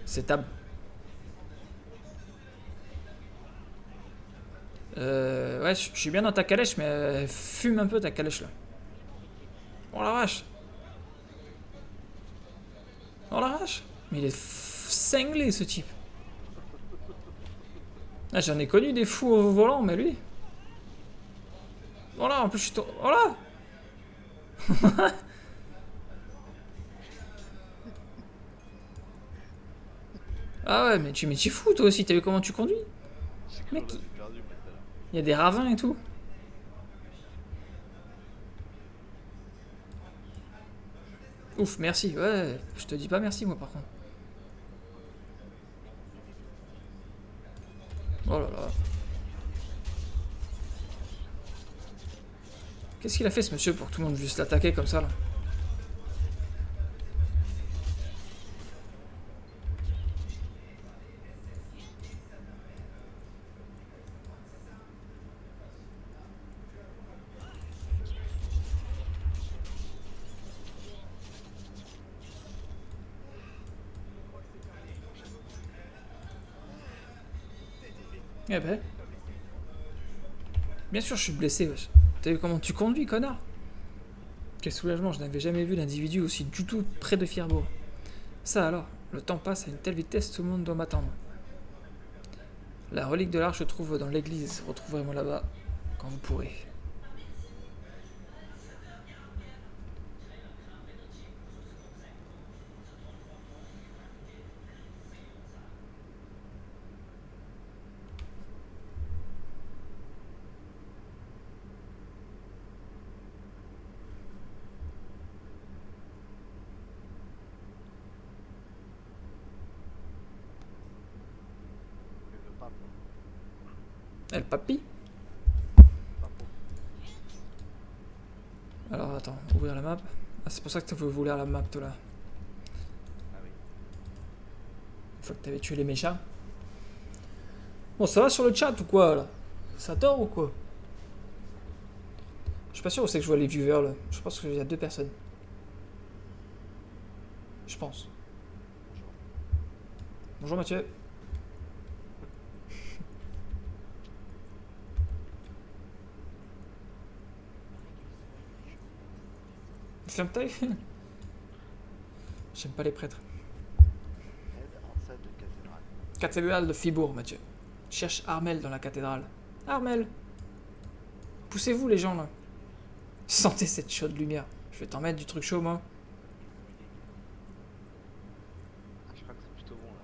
C'est table. Ouais, je suis bien dans ta calèche, mais fume un peu ta calèche là. Oh la vache! Oh la vache! Mais il est cinglé ce type. Ah, j'en ai connu des fous au volant, mais lui. Oh là, en plus je suis tombé. Oh là! Ah ouais, mais tu es fou toi aussi, t'as vu comment tu conduis? Mec, J'ai perdu maintenant. il y a des ravins et tout. Ouf, merci. Ouais, je te dis pas merci moi par contre. Oh là là. Qu'est-ce qu'il a fait ce monsieur pour que tout le monde puisse l'attaquer comme ça là? Eh ben. Bien sûr, je suis blessé, wesh. T'as vu comment tu conduis, connard? Quel soulagement, je n'avais jamais vu d'individu aussi du tout près de Fierbourg. Ça alors, le temps passe à une telle vitesse, tout le monde doit m'attendre. La relique de l'arche se trouve dans l'église. Retrouverez-moi là-bas quand vous pourrez. Le pape. El Papi? Papo. Alors attends, ouvrir la map. Ah, c'est pour ça que tu voulu ouvrir la map, toi là. Ah oui. Une fois que t'avais tué les méchants. Bon, ça va sur le chat ou quoi là? Ça dort ou quoi? Je suis pas sûr où c'est que je vois les viewers là. Je pense qu'il y a 2 personnes. Je pense. Bonjour Mathieu. Ferme ta gueule. J'aime pas les prêtres. Aide en salle de cathédrale. Cathédrale de Fribourg, Mathieu. Cherche Armel dans la cathédrale. Armel! Poussez-vous les gens là. Sentez cette chaude lumière. Je vais t'en mettre du truc chaud moi. Ah, je crois que c'est plutôt bon là.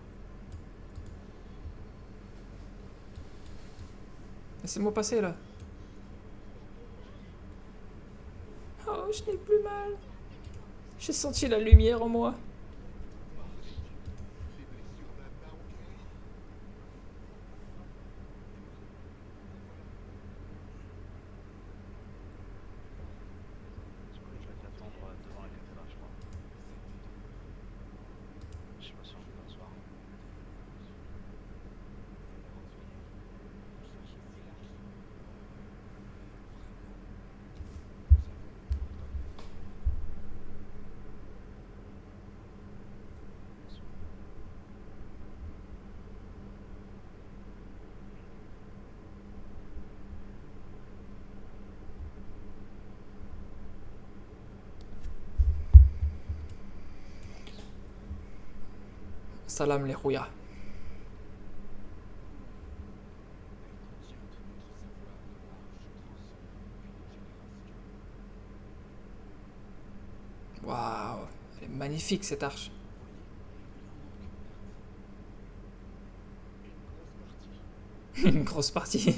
Laissez-moi passer là. Oh, je n'ai plus mal. J'ai senti la lumière en moi. Du coup, je vais t'attendre devant la cathédrale, je crois. Je suis pas sûr que je vais le soir. Salam les rouillas. Waouh, elle est magnifique cette arche. Une grosse partie.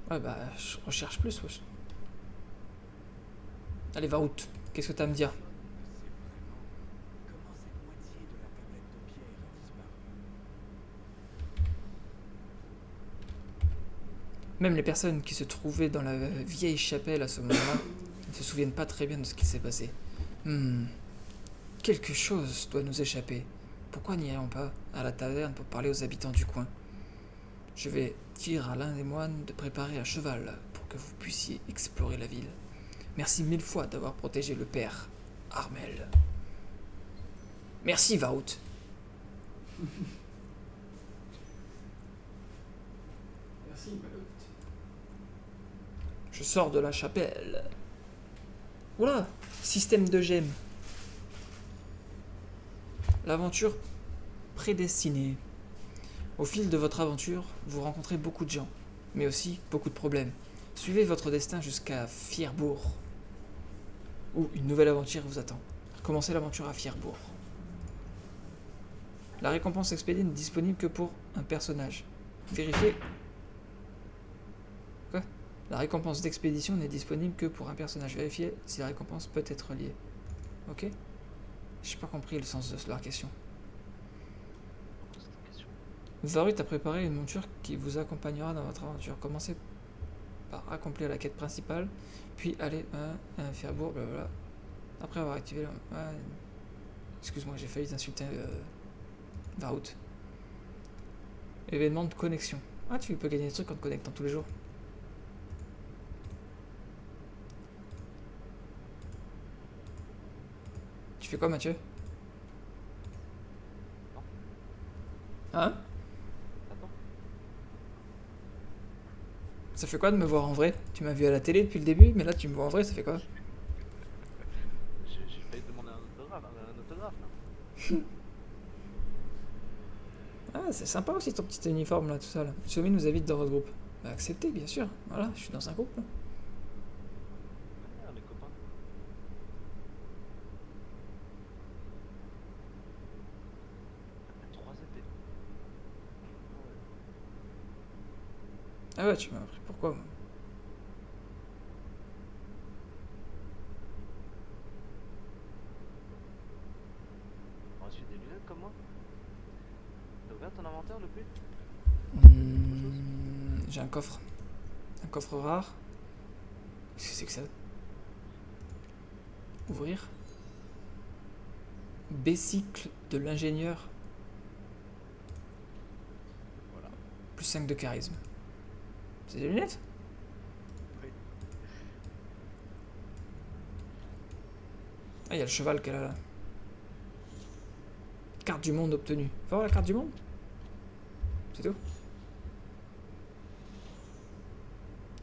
Ouais, bah, je recherche plus, wesh. Allez, va route. Qu'est-ce que t'as à me dire? Même les personnes qui se trouvaient dans la vieille chapelle à ce moment-là ne se souviennent pas très bien de ce qui s'est passé. Hmm, quelque chose doit nous échapper. Pourquoi n'irions pas à la taverne pour parler aux habitants du coin? Je vais dire à l'un des moines de préparer un cheval pour que vous puissiez explorer la ville. Merci mille fois d'avoir protégé le père, Armel. Merci, Varout. Merci, Malotte. Je sors de la chapelle. Oula, système de gemmes. L'aventure prédestinée. Au fil de votre aventure, vous rencontrez beaucoup de gens, mais aussi beaucoup de problèmes. Suivez votre destin jusqu'à Fierbourg, où une nouvelle aventure vous attend. Commencez l'aventure à Fierbourg. La récompense expédiée n'est disponible que pour un personnage. Vérifiez. Quoi? La récompense d'expédition n'est disponible que pour un personnage. Vérifiez si la récompense peut être liée. Ok? J'ai pas compris le sens de leur question. Cette question. Varut a préparé une monture qui vous accompagnera dans votre aventure. Commencez par accomplir la quête principale, puis allez à un Fierbourg, blablabla. Après avoir activé le... Ouais. Excuse-moi, j'ai failli t'insulter, Varut. Événement de connexion. Ah, tu peux gagner des trucs en te connectant tous les jours. Tu fais quoi, Mathieu? Hein? Attends. Ça fait quoi de me voir en vrai? Tu m'as vu à la télé depuis le début, mais là tu me vois en vrai, ça fait quoi? J'ai failli demander un autographe là. Ah, c'est sympa aussi ton petit uniforme là, tout ça là. Xiaomi nous invite dans votre groupe. Bah acceptez, bien sûr. Voilà, je suis dans un groupe là. Ah, les copains. Trois épées. Ah ouais. Ah ouais, tu m'as appris pourquoi moi. On va suivre des lunettes comme moi. T'as ouvert ton inventaire depuis? J'ai un coffre. Un coffre rare. Qu'est-ce que c'est que ça? Ouvrir. Bécycle de l'ingénieur. Voilà. Plus 5 de charisme. C'est des lunettes? Oui. Ah, il y a le cheval qu'elle a là. Carte du monde obtenue. Faut voir la carte du monde? C'est tout?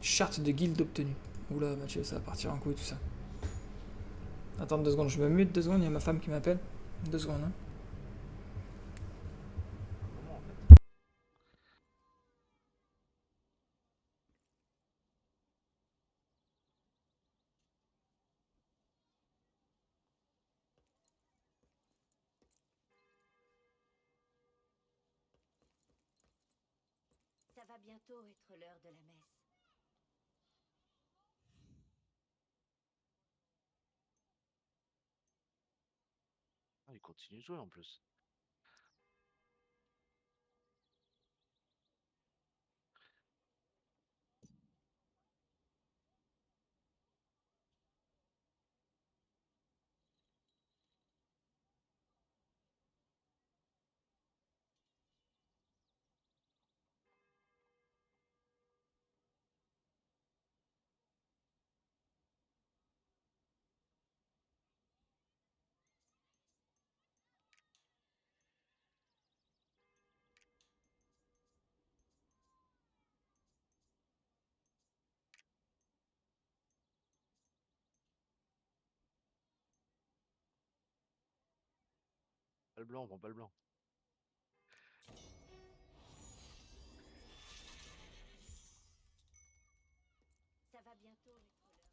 Charte de guilde obtenue. Oula, Mathieu, ça va partir en couille tout ça. Attends 2 secondes, je me mute 2 secondes, il y a ma femme qui m'appelle. 2 secondes, hein. Comment en fait? Ça va bientôt être l'heure de la messe. Ah, il continue de jouer en plus. Pas le blanc, on prend pas le blanc. bientôt être l'heure.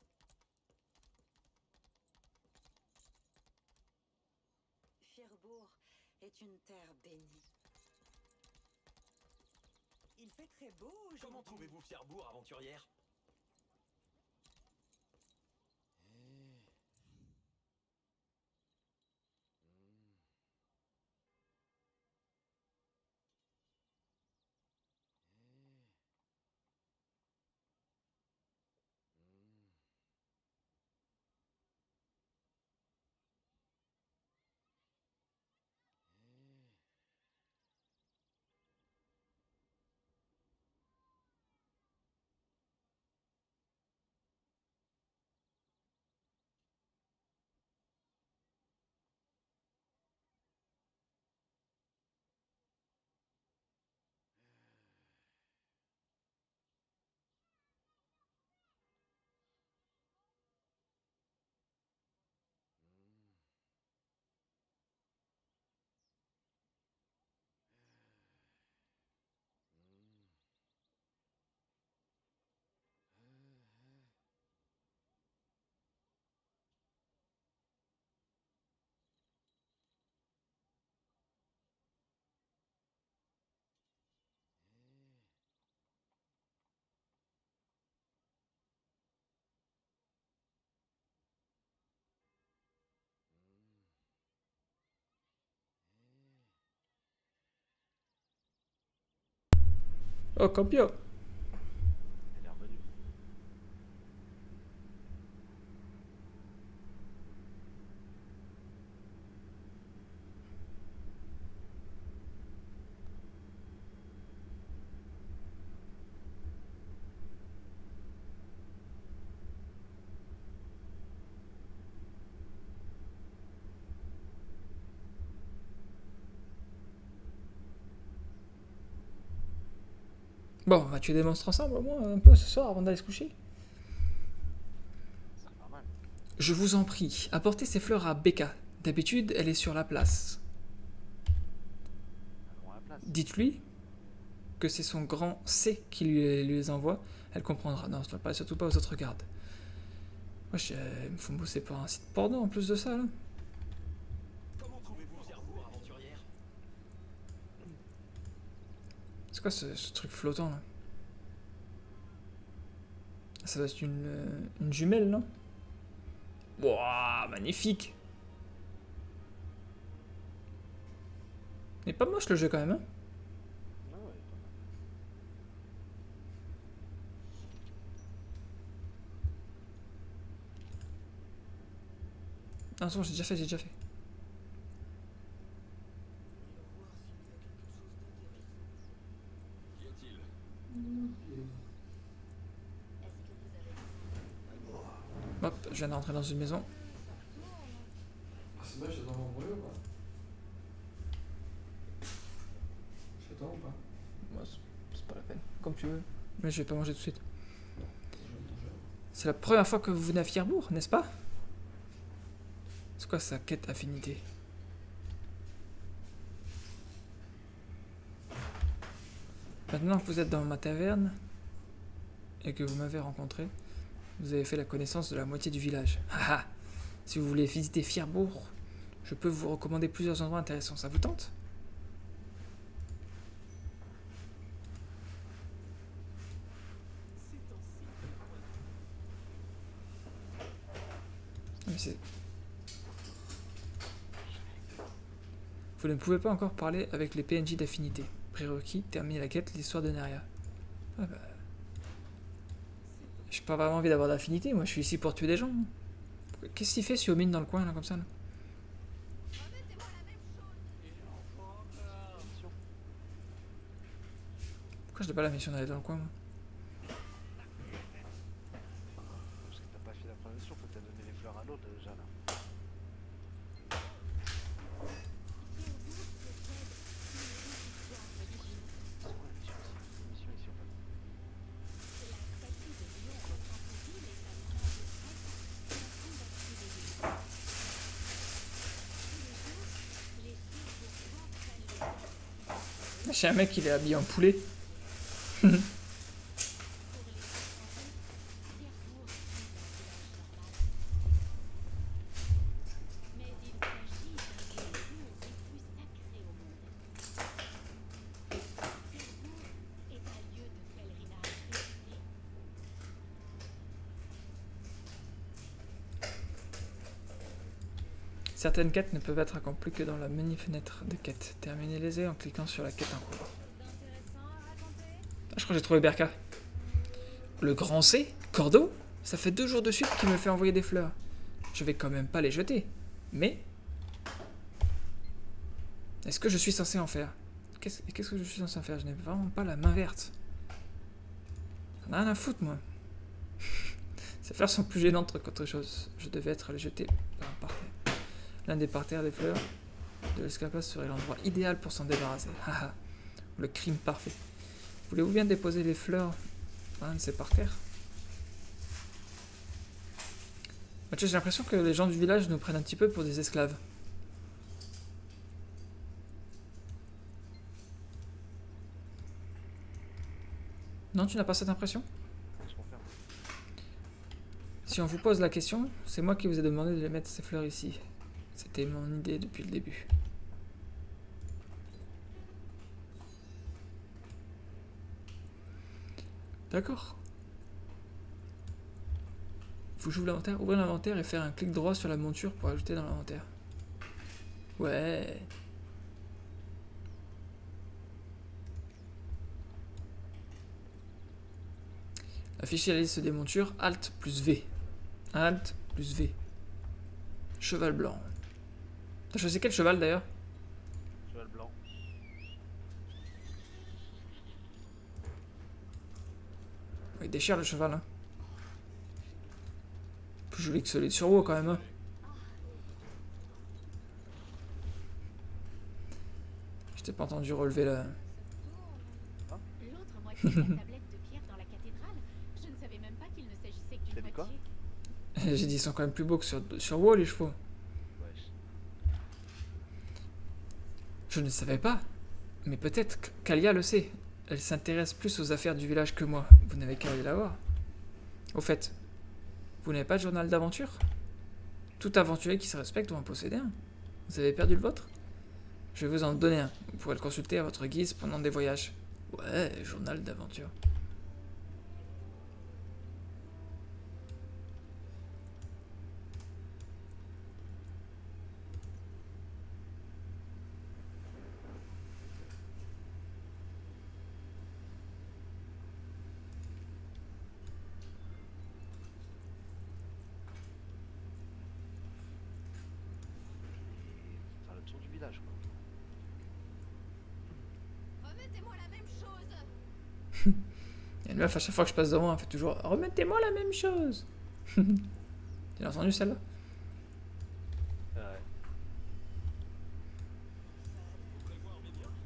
Firbourg est une terre bénie. Il fait très beau aujourd'hui. Comment trouvez-vous Firbourg, aventurière? Oh, Campio. Elle est revenue. Bon, on va tuer des monstres ensemble au moins un peu ce soir avant d'aller se coucher. C'est pas mal. Je vous en prie, apportez ces fleurs à Becca. D'habitude, elle est sur la place. Allons à la place. Dites-lui que c'est son grand C qui lui les envoie. Elle comprendra. Non, je ne parle surtout pas aux autres gardes. Moi, il me faut me bosser pour un site porno en plus de ça, là. Comment trouvez-vous Firbourg, aventurière? C'est quoi ce truc flottant, là? Ça doit être une jumelle, non? Wouah, magnifique! Mais pas moche le jeu quand même, hein? Ah ouais, pas mal. Ah, c'est bon, j'ai déjà fait, j'ai déjà fait. Qu'y a-t-il? Est-ce que vous avez Hop, je viens d'entrer dans une maison. Ah, c'est dommage, j'attends m'envoyer ou pas? J'attends ou pas? Moi, c'est pas la peine, comme tu veux. Mais je vais pas manger tout de suite. J'attends. C'est la première fois que vous venez à Firbourg, n'est-ce pas? C'est quoi sa quête affinité? Maintenant que vous êtes dans ma taverne et que vous m'avez rencontré, vous avez fait la connaissance de la moitié du village. Haha! Si vous voulez visiter Firbourg, je peux vous recommander plusieurs endroits intéressants. Ça vous tente? Mais c'est... Vous ne pouvez pas encore parler avec les PNJ d'affinité. Prérequis, terminer la quête, l'histoire de Neria. Ah bah... J'ai pas vraiment envie d'avoir d'affinité, moi je suis ici pour tuer des gens. Qu'est-ce qu'il fait si on mine dans le coin là comme ça là? Pourquoi je n'ai pas la mission d'aller dans le coin moi? Parce que t'as pas fait la première mission, faut que t'as donné les fleurs à l'autre déjà là. C'est quoi la mission ici? Une mission ici en fait. J'ai un mec il est habillé en poulet. Firbourg Certaines quêtes ne peuvent être accomplies que dans la mini-fenêtre de quête. Terminez-les en cliquant sur la quête en cours. D'intéressant à raconter? Ah, je crois que j'ai trouvé Berka. Le grand C, Cordo, ça fait 2 jours de suite qu'il me fait envoyer des fleurs. Je vais quand même pas les jeter. Mais... est-ce que je suis censé en faire? Qu'est-ce que je suis censé en faire? Je n'ai vraiment pas la main verte. J'en ai rien à foutre, moi. Ces fleurs sont plus gênantes qu'autre chose. Je devais être les jeter par un parterre. L'un des parterres des fleurs de l'escapade serait l'endroit idéal pour s'en débarrasser. Haha, le crime parfait. Voulez-vous bien déposer les fleurs dans un de ces parterres? Mathieu, j'ai l'impression que les gens du village nous prennent un petit peu pour des esclaves. Non, tu n'as pas cette impression? Je confirme. Si on vous pose la question, c'est moi qui vous ai demandé de les mettre ces fleurs ici. C'était mon idée depuis le début. D'accord. Faut que j'ouvre l'inventaire, ouvrir l'inventaire et faire un clic droit sur la monture pour ajouter dans l'inventaire. Ouais. Afficher la liste des montures, Alt plus V. Alt plus V. Cheval blanc. T'as choisi quel cheval d'ailleurs? Cheval blanc. Il déchire le cheval, hein. Plus joli que celui de Surwo quand même, hein. Je t'ai pas entendu relever la... L'autre moitié de la tablette de pierre dans la cathédrale? Je ne savais même pas qu'il ne s'agissait que T'as d'une dit quoi? moitié. J'ai dit, ils sont quand même plus beaux que sur WoW, les chevaux. Wesh. Je ne savais pas. Mais peut-être qu'Alia le sait. Elle s'intéresse plus aux affaires du village que moi. Vous n'avez qu'à aller la voir. Au fait, vous n'avez pas de journal d'aventure? Tout aventurier qui se respecte doit en posséder un. Vous avez perdu le vôtre? Je vais vous en donner un. Vous pourrez le consulter à votre guise pendant des voyages. Ouais, journal d'aventure. Et faire le tour du village, quoi. Remettez-moi la même chose! Il y a une meuf à chaque fois que je passe devant, elle fait toujours remettez-moi la même chose. T'as entendu celle-là? Ouais.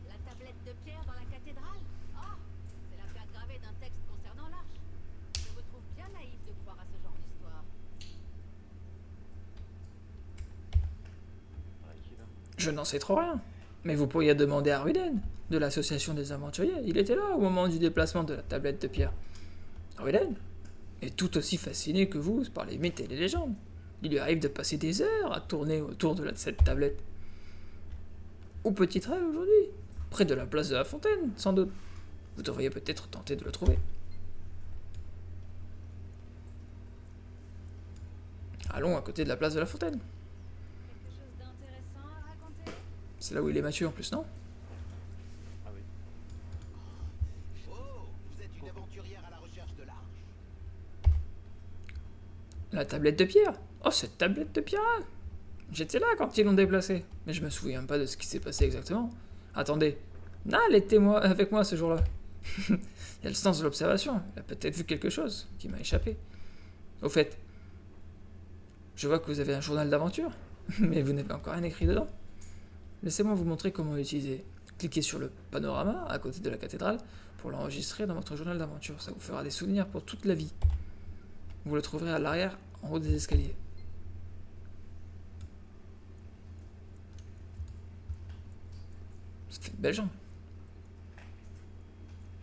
La tablette de pierre dans la cathédrale? Oh, c'est la plaque gravée d'un texte concernant l'arche. Je vous trouve bien naïf de croire à ce genre d'histoire. Ouais, qui là? Je n'en sais trop rien. Mais vous pourriez demander à Ruden, de l'association des aventuriers. Il était là au moment du déplacement de la tablette de pierre. Ruden est tout aussi fasciné que vous par les mythes et les légendes. Il lui arrive de passer des heures à tourner autour de cette tablette. Ou Petite Reine aujourd'hui, près de la place de la Fontaine, sans doute. Vous devriez peut-être tenter de le trouver. Allons à côté de la place de la Fontaine. Quelque chose d'intéressant à raconter? C'est là où il est Mathieu en plus, non? Ah oui. Oh, vous êtes une aventurière à la recherche de l'arche. La tablette de pierre. Oh, cette tablette de pierre là. J'étais là quand ils l'ont déplacée, mais je me souviens pas de ce qui s'est passé exactement. Attendez, Nal était avec moi ce jour-là. Il y a le sens de l'observation, il a peut-être vu quelque chose qui m'a échappé. Au fait, je vois que vous avez un journal d'aventure, mais vous n'avez encore rien écrit dedans. Laissez-moi vous montrer comment l'utiliser. Cliquez sur le panorama à côté de la cathédrale pour l'enregistrer dans votre journal d'aventure. Ça vous fera des souvenirs pour toute la vie. Vous le trouverez à l'arrière, en haut des escaliers. Ça fait de belles jambes.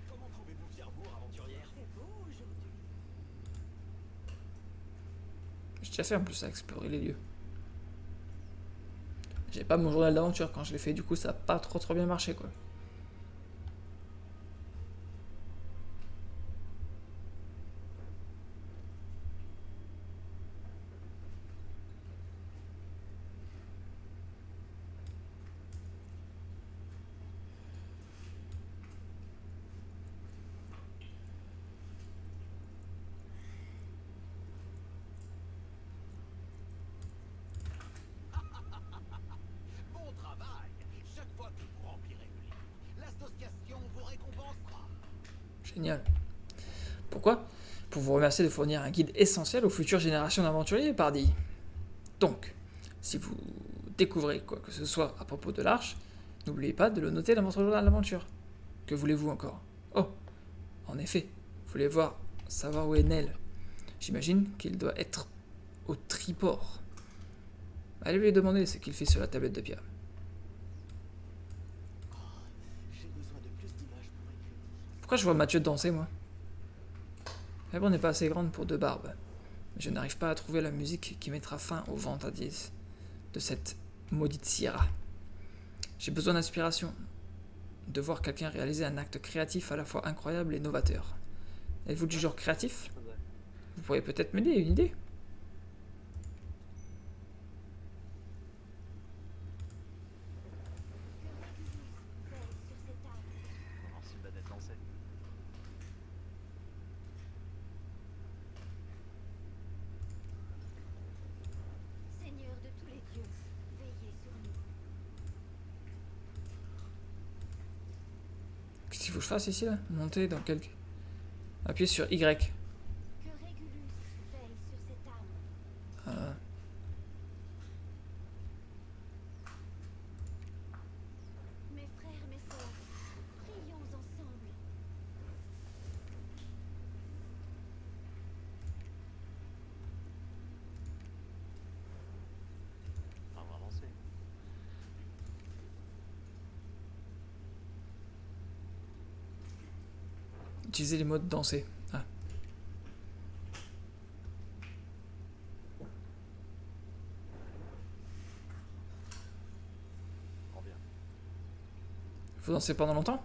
Comment trouvez-vous Fierbourg, aventurière? C'est beau aujourd'hui. J'ai déjà fait en plus à explorer les lieux. J'ai pas mon journal d'aventure quand je l'ai fait, du coup ça a pas trop bien marché quoi. Génial. Pourquoi? Pour vous remercier de fournir un guide essentiel aux futures générations d'aventuriers, pardi. Donc, si vous découvrez quoi que ce soit à propos de l'Arche, n'oubliez pas de le noter dans votre journal d'aventure. Que voulez-vous encore? Oh, en effet, vous voulez savoir où est Nel. J'imagine qu'il doit être au triport. Allez lui demander ce qu'il fait sur la tablette de pierre. J'ai besoin de plus d'images pour écrire. Pourquoi je vois Mathieu danser, moi? La n'est pas assez grande pour 2 barbes. Mais je n'arrive pas à trouver la musique qui mettra fin aux ventadises de cette maudite Sierra. J'ai besoin d'inspiration. De voir quelqu'un réaliser un acte créatif à la fois incroyable et novateur. Êtes-vous du genre créatif? Vous pourriez peut-être m'aider, une idée? On va voir si Banette dansait. Seigneur de tous les dieux, veillez sur nous. Qu'est-ce qu'il faut que je fasse ici, là? Monter dans quelques... Appuyez sur Y. Que Régulus veille sur cette âme. Ah. Mes frères, mes sœurs, prions ensemble. On va avancer. Utilisez les modes danser. Ah. On revient. Faut danser pendant longtemps?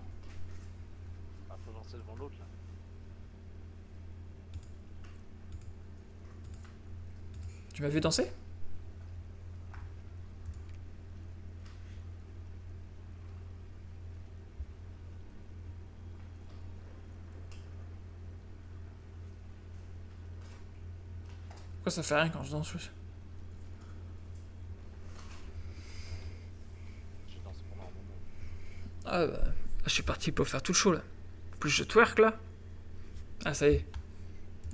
Ah, faut danser devant l'autre là. Tu m'as vu danser? Pourquoi ça fait rien quand je danse? Je danse pendant un moment. Ah bah, je suis parti pour faire tout le show là. Plus je twerk là. Ah ça y est.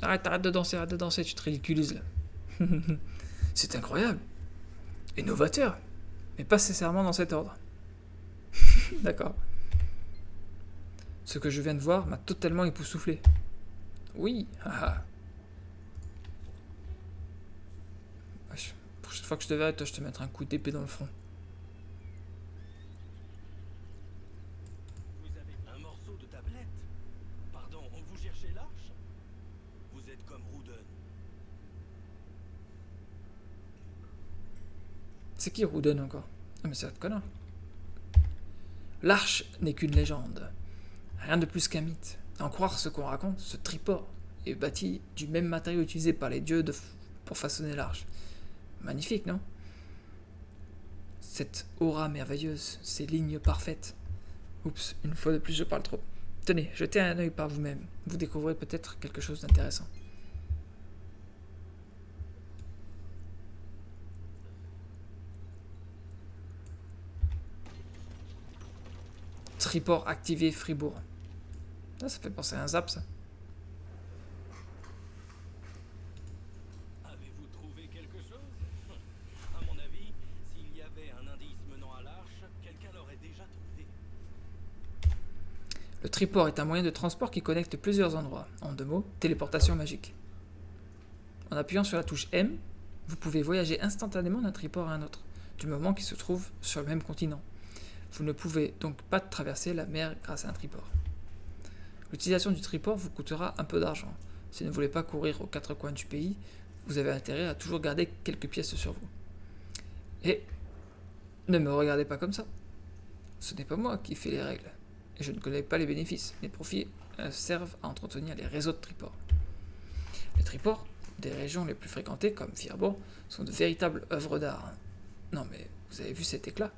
Arrête de danser, tu te ridiculises là. C'est incroyable. Et novateur. Mais pas nécessairement dans cet ordre. D'accord. Ce que je viens de voir m'a totalement époustouflé. Oui, haha. Prochaine fois que je te verrai, toi, je te mettrai un coup d'épée dans le front. Vous avez un morceau de tablette? Pardon, vous cherchez l'arche? Vous êtes comme Rouden. C'est qui Rouden encore? Ah mais c'est un connard. L'arche n'est qu'une légende. Rien de plus qu'un mythe. À en croire ce qu'on raconte, ce triport est bâti du même matériau utilisé par les dieux pour façonner l'arche. Magnifique, non? Cette aura merveilleuse, ces lignes parfaites. Oups, une fois de plus je parle trop. Tenez, jetez un œil par vous-même. Vous découvrez peut-être quelque chose d'intéressant. Triport activé Fribourg. Ah, ça fait penser à un zap, ça. Avez-vous trouvé quelque chose? À mon avis, s'il y avait un indice menant à l'arche, quelqu'un l'aurait déjà trouvé. Le triport est un moyen de transport qui connecte plusieurs endroits. En 2 mots, téléportation magique. En appuyant sur la touche M, vous pouvez voyager instantanément d'un triport à un autre, du moment qu'il se trouve sur le même continent. Vous ne pouvez donc pas traverser la mer grâce à un triport. L'utilisation du triport vous coûtera un peu d'argent. Si vous ne voulez pas courir aux 4 coins du pays, vous avez intérêt à toujours garder quelques pièces sur vous. Et ne me regardez pas comme ça. Ce n'est pas moi qui fais les règles. Et je ne connais pas les bénéfices. Les profits servent à entretenir les réseaux de triports. Les triports des régions les plus fréquentées, comme Firbourg, sont de véritables œuvres d'art. Non mais, vous avez vu cet éclat?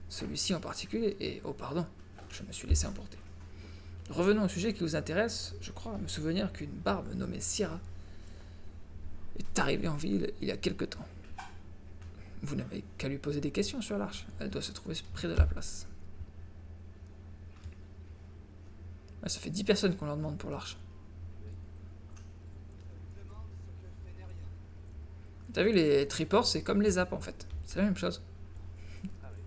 Celui-ci en particulier, et oh pardon, je me suis laissé emporter. Revenons au sujet qui vous intéresse. Je crois me souvenir qu'une barbe nommée Sierra est arrivée en ville il y a quelque temps. Vous n'avez qu'à lui poser des questions sur l'arche. Elle doit se trouver près de la place. Ouais, ça fait 10 personnes qu'on leur demande pour l'arche. T'as vu, les triports, c'est comme les apps en fait. C'est la même chose. Ah oui.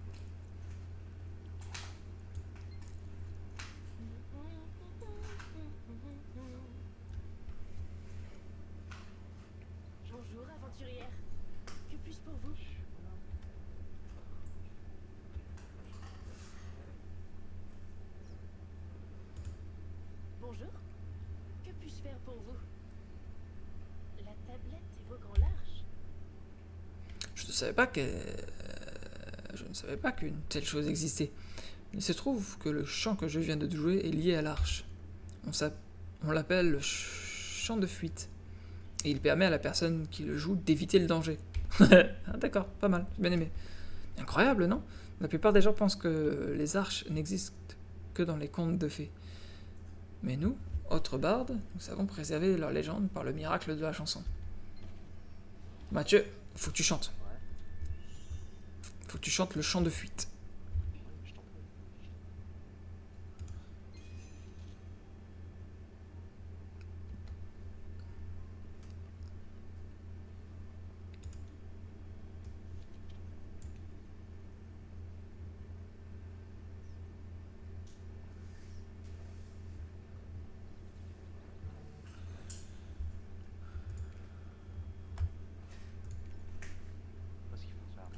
Bonjour, aventurière. Que puis-je pour vous? Bonjour. Que puis-je faire pour vous? La tablette évoque en large. Je ne savais pas que... Je ne savais pas qu'une telle chose existait. Il se trouve que le chant que je viens de jouer est lié à l'arche. On l'appelle le chant de fuite. Et il permet à la personne qui le joue d'éviter le danger. Ah, d'accord, pas mal, j'ai bien aimé. Incroyable, non? La plupart des gens pensent que les arches n'existent que dans les contes de fées. Mais nous, autres bardes, nous savons préserver leur légende par le miracle de la chanson. Mathieu, faut que tu chantes. Ouais. Faut que tu chantes le chant de fuite. Je t'en prie. Qu'est-ce qu'il faut faire?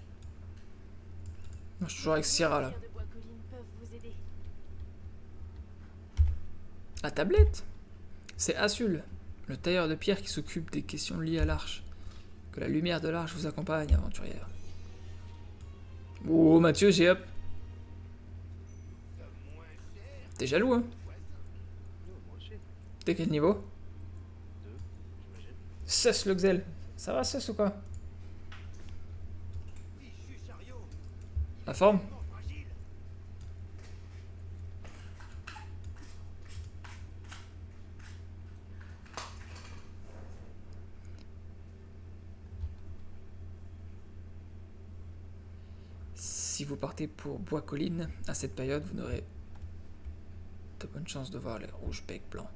Moi, je suis toujours avec Sierra là. Les de Bois-Colline peuvent vous aider. La tablette? C'est Asul, le tailleur de pierre qui s'occupe des questions liées à l'arche. Que la lumière de l'arche vous accompagne, aventurière. Oh, Mathieu, j'ai hop. T'es jaloux, hein? Moi aussi. T'es quel niveau? 2, j'imagine. Cesse le Xel. Ça va, Cesse ou quoi? La forme? Si vous partez pour Bois-Colline, à cette période, vous n'aurez de bonnes chances de voir les rouges becs blancs.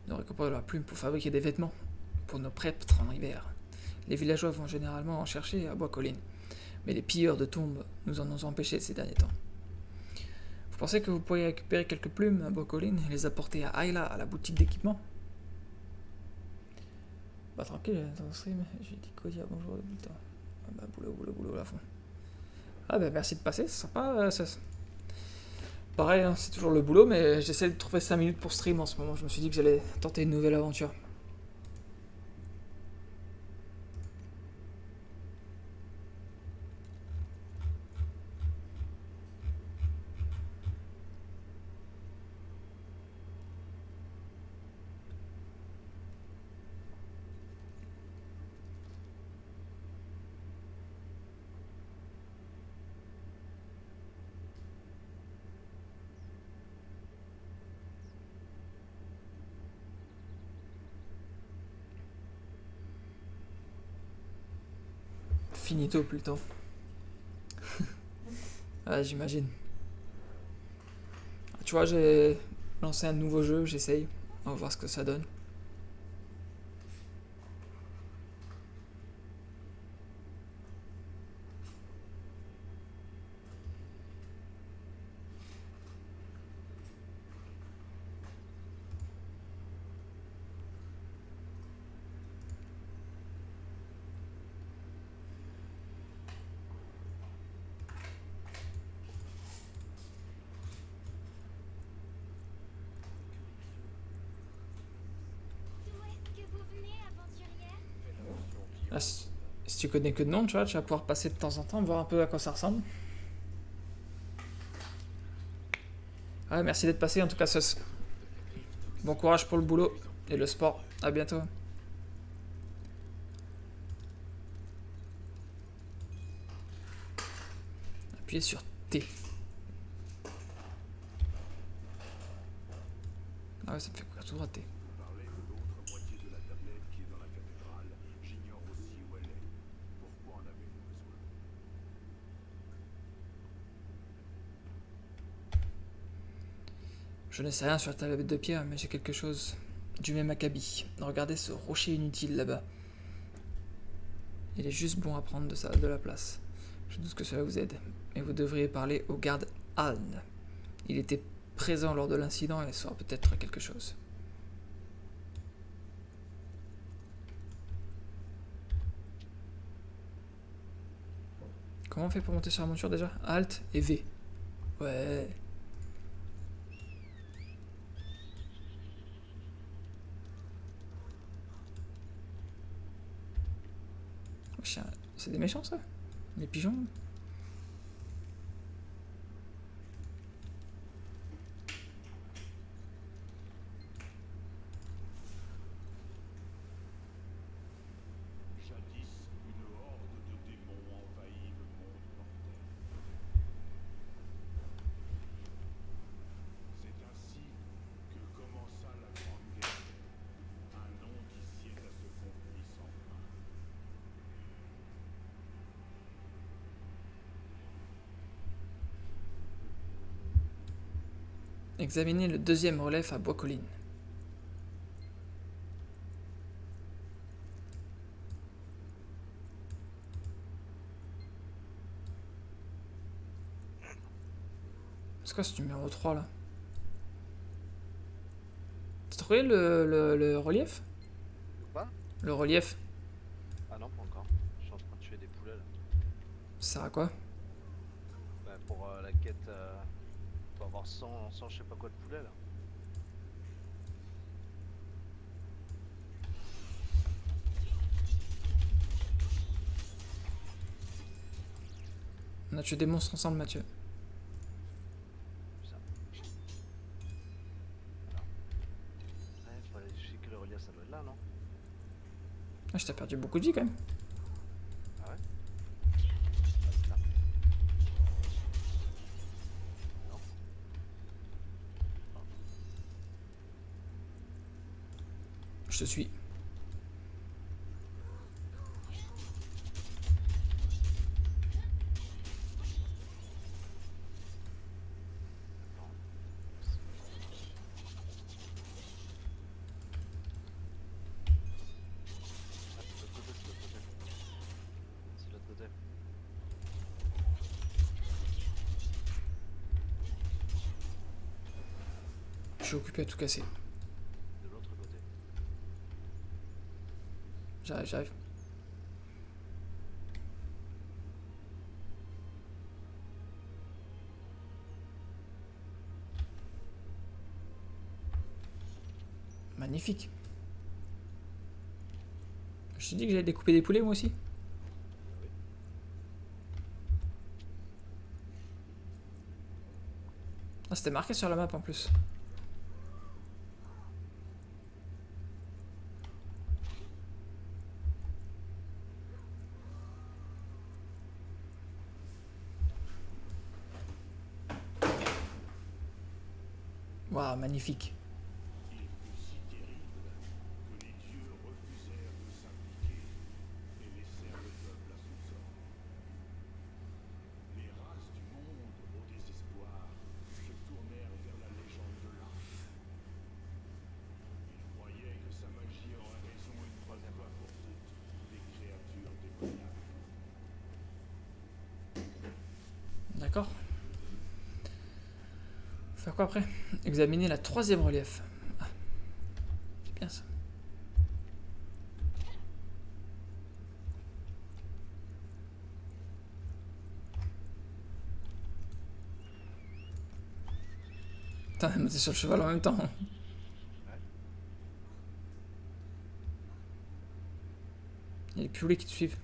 Nous récupérons la plume pour fabriquer des vêtements pour nos prêtres en hiver. Les villageois vont généralement en chercher à Bois-Colline, mais les pilleurs de tombes nous en ont empêché ces derniers temps. Vous pensez que vous pourriez récupérer quelques plumes à Bois-Colline et les apporter à Ayla, à la boutique d'équipement? Bah tranquille, dans le stream, j'ai dit quoi dire bonjour de putain. Ah bah boulot à fond. Ah bah merci de passer, c'est sympa ça. Pareil, hein, c'est toujours le boulot, mais j'essaie de trouver 5 minutes pour stream en ce moment. Je me suis dit que j'allais tenter une nouvelle aventure. Finito plutôt. Ah, j'imagine. Tu vois, j'ai lancé un nouveau jeu, j'essaye. On va voir ce que ça donne. D'où est-ce que vous venez, aventurière? Là, si tu connais que de nom, tu vois, tu vas pouvoir passer de temps en temps, voir un peu à quoi ça ressemble. Ouais, merci d'être passé en tout cas, Sus. Bon courage pour le boulot et le sport. À bientôt. Appuyez sur T. Ah ouais, ça me fait courir tout droit T. Parler de l'autre moitié de la tablette qui est dans la cathédrale. J'ignore aussi où elle est. Pourquoi en avez-vous besoin? Je ne sais rien sur la tablette de pierre, mais j'ai quelque chose du même acabit. Regardez ce rocher inutile là-bas. Il est juste bon à prendre de la place. Je doute que cela vous aide, mais vous devriez parler au garde Aln. Il était présent lors de l'incident et saura peut-être quelque chose. Comment on fait pour monter sur la monture déjà? Alt et V. Ouais. C'est des méchants ça? Les pigeons? Jadis, une horde de démons envahit le monde mortel. C'est ainsi que commença la Grande Guerre, un nom qui sied à ce conflit sans fin. Examinez le deuxième relief à Bois-Colline. C'est quoi ce numéro 3 là? T'as trouvé le relief? Quoi? Le relief, Ah non, pas encore. Je suis en train de tuer des poulets là. ça sert à quoi? Bah, pour la quête, faut avoir 100 je sais pas quoi de poulet là. On a tué des monstres ensemble, Mathieu. Ça. Ouais, faut aller, je sais que le relief ça doit être là, non? Ah, je t'ai perdu beaucoup de vie quand même. Ah ouais? Ah, c'est là. Non? Je te suis. Ah, c'est de l'autre côté, c'est de l'autre côté. C'est de l'autre côté. Je suis occupé à tout casser. De l'autre côté. J'arrive, j'arrive. Magnifique. Je t'ai dit que j'allais découper des poulets moi aussi. Ah, c'était marqué sur la map en plus. Waouh, magnifique. Il fut si terrible que les dieux refusèrent de s'impliquer et laissèrent le peuple à son sort. Les races du monde, au désespoir, se tournèrent vers la légende de l'Arche. Ils croyaient que sa magie aurait raison une fois pour toutes des créatures démoniaques. D'accord. Faire quoi après? Examiner la troisième relief. Ah. C'est bien ça. Putain, elle est montée sur le cheval en même temps. Il y a les poulets qui te suivent.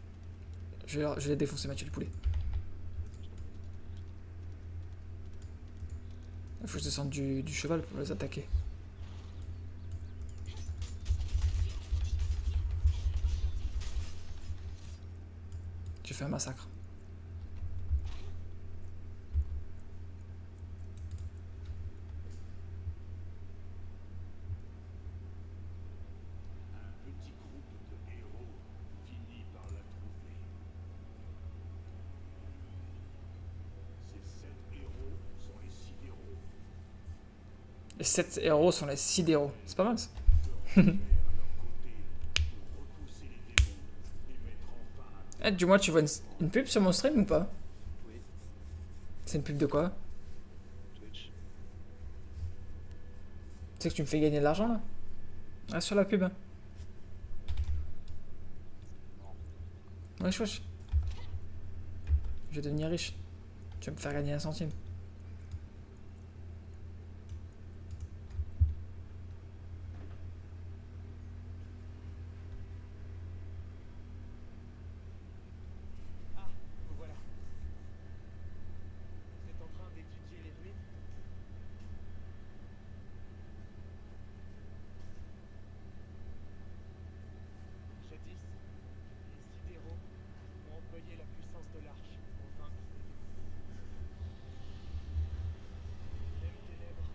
Je vais les défoncer, Mathieu, les poulets. Il faut que je descende du cheval pour les attaquer. J'ai fait un massacre. Un petit groupe de héros finit par la trouver. Ces 7 héros sont les sidéraux. Les 7 héros sont les 6 héros. C'est pas mal ça. Eh, dis-moi, tu vois une pub sur mon stream ou pas? Oui, C'est une pub de quoi? Twitch. Tu sais que tu me fais gagner de l'argent là? Reste sur la pub. Hein. Wesh, wesh. Je vais devenir riche. Tu vas me faire gagner 1 centime. Ah, vous voilà. Vous êtes en train d'étudier les ruines? Jadis, les sidéraux ont employé la puissance de l'arche pour vaincre même ténèbres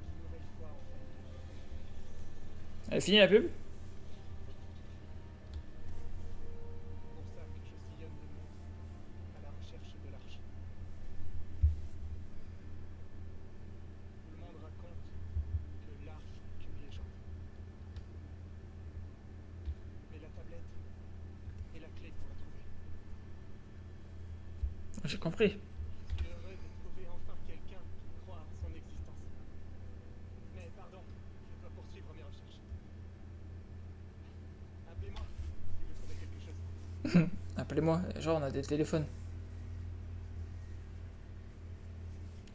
une nouvelle fois en fait. Elle est finie la pub? C'est pour ça que je sillonne le monde à la recherche de l'arche. Tout le monde raconte que l'arche est une légende. Mais la tablette est la clé pour la trouver. J'ai compris. Je suis heureux de trouver enfin quelqu'un qui croit en son existence. Mais pardon, je dois poursuivre mes recherches. Appelez-moi si vous trouvez quelque chose. Appelez-moi. Genre, on a des téléphones.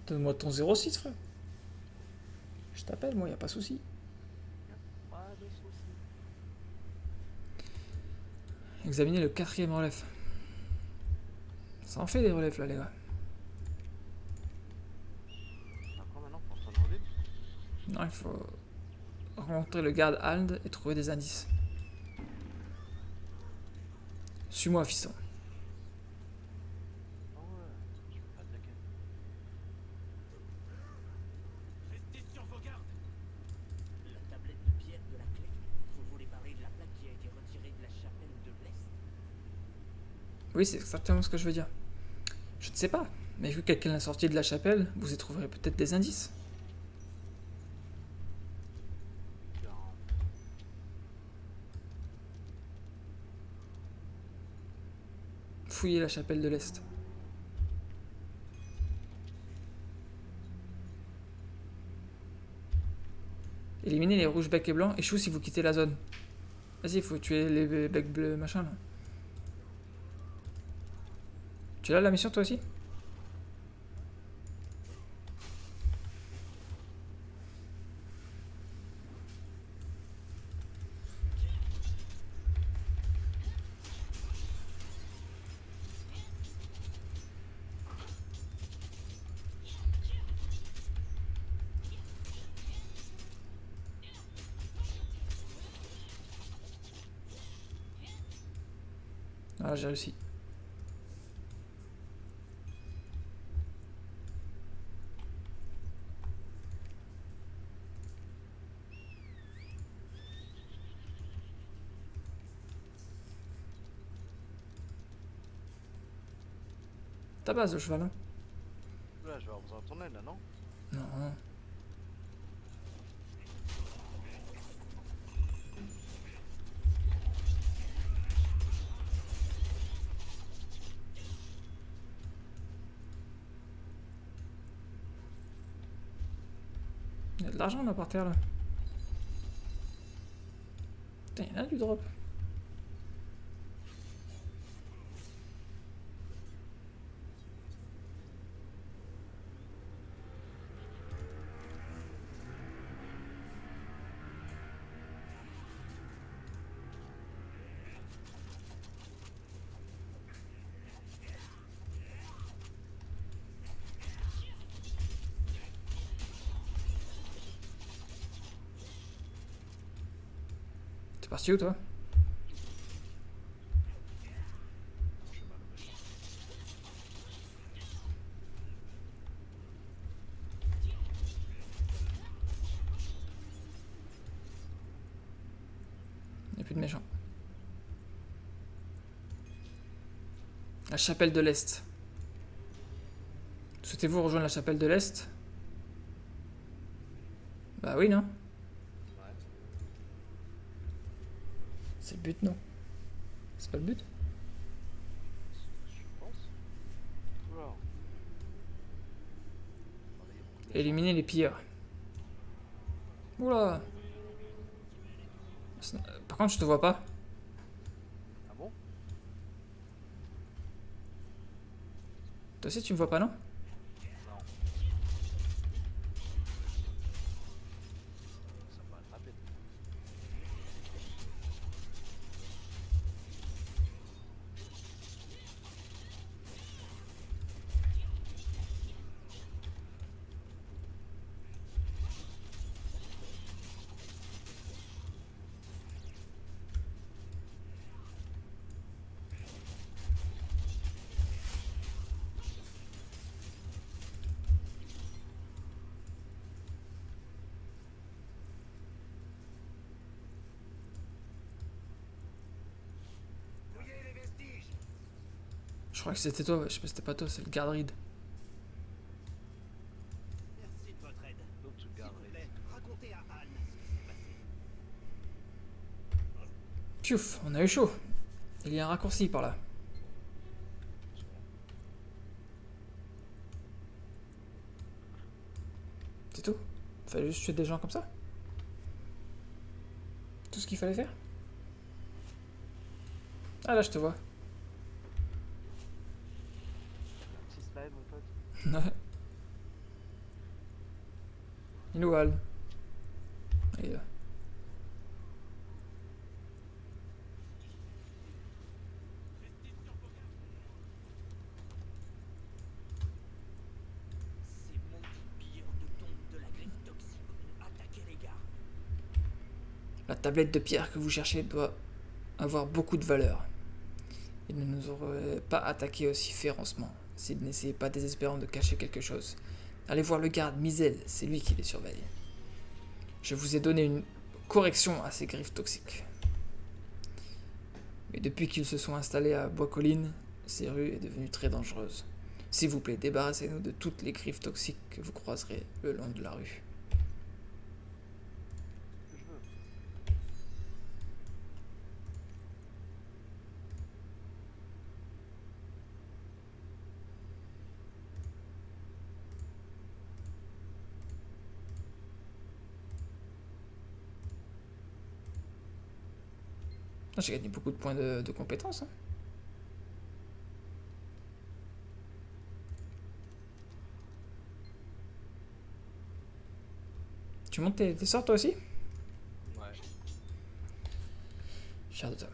Donne-moi ton 06, frère. Je t'appelle, moi, y a pas souci. Pas de soucis. Examinez le 4e relève. Ça en fait des relèves là, les gars. Après maintenant, faut retourner en ville. Non, il faut rencontrer le garde Hald et trouver des indices. Suis-moi, fiston. Ah ouais, je peux pas attaquer. Restez sur vos gardes. La tablette de pierre de la clé. Vous voulez parler de la plaque qui a été retirée de la chapelle de Blest? Oui, c'est exactement ce que je veux dire. Je ne sais pas, mais vu quelqu'un l'a sorti de la chapelle, vous y trouverez peut-être des indices. Bien. Fouillez la chapelle de l'Est. Éliminez les rouges becs et blancs, échoue si vous quittez la zone. Vas-y, il faut tuer les becs bleus, machin là. Tu l'as la mission toi aussi? Ah, j'ai réussi. Ta base le cheval, hein? Là, je vais avoir besoin de ton aide là, non? Non. Il y a de l'argent là par terre là. Putain, il y en a du drop. T'es parti où toi? Il n'y a plus de méchants. La chapelle de l'Est. Souhaitez-vous rejoindre la chapelle de l'Est? Bah oui, non? Ouais. C'est le but, non? C'est pas le but? Je pense. Alors. Éliminer les pilleurs. Oula! Par contre, je te vois pas. Ah bon? Toi aussi, tu me vois pas, non? Non. Ça m'a attrapé. Je crois que c'était toi, je sais pas si c'était pas toi, c'est le garde-ride. Merci de votre aide. L'autre S'il vous garde-ride. plaît, racontez à Anne ce qui s'est passé. Piouf, on a eu chaud. Il y a un raccourci par là. C'est tout? Fallait juste tuer des gens comme ça? Tout ce qu'il fallait faire? Ah là, je te vois. Un petit slime, mon pote. Ouais. Il nous valent. Et là. Ces maudits pilleurs de tombes de la griffe toxique ont attaqué les gardes. La tablette de pierre que vous cherchez doit avoir beaucoup de valeur. Ils ne nous auraient pas attaqués aussi férocement s'ils n'essayaient pas désespérément de cacher quelque chose. Allez voir le garde Mizel, c'est lui qui les surveille. Je vous ai donné une correction à ces griffes toxiques. Mais depuis qu'ils se sont installés à Bois-Colline, ces rues est devenue très dangereuse. S'il vous plaît, débarrassez-nous de toutes les griffes toxiques que vous croiserez le long de la rue. Ce que je veux. Ah, j'ai gagné beaucoup de points de compétences. Hein. Tu montes tes sorts toi aussi? Ouais. Fier de toi.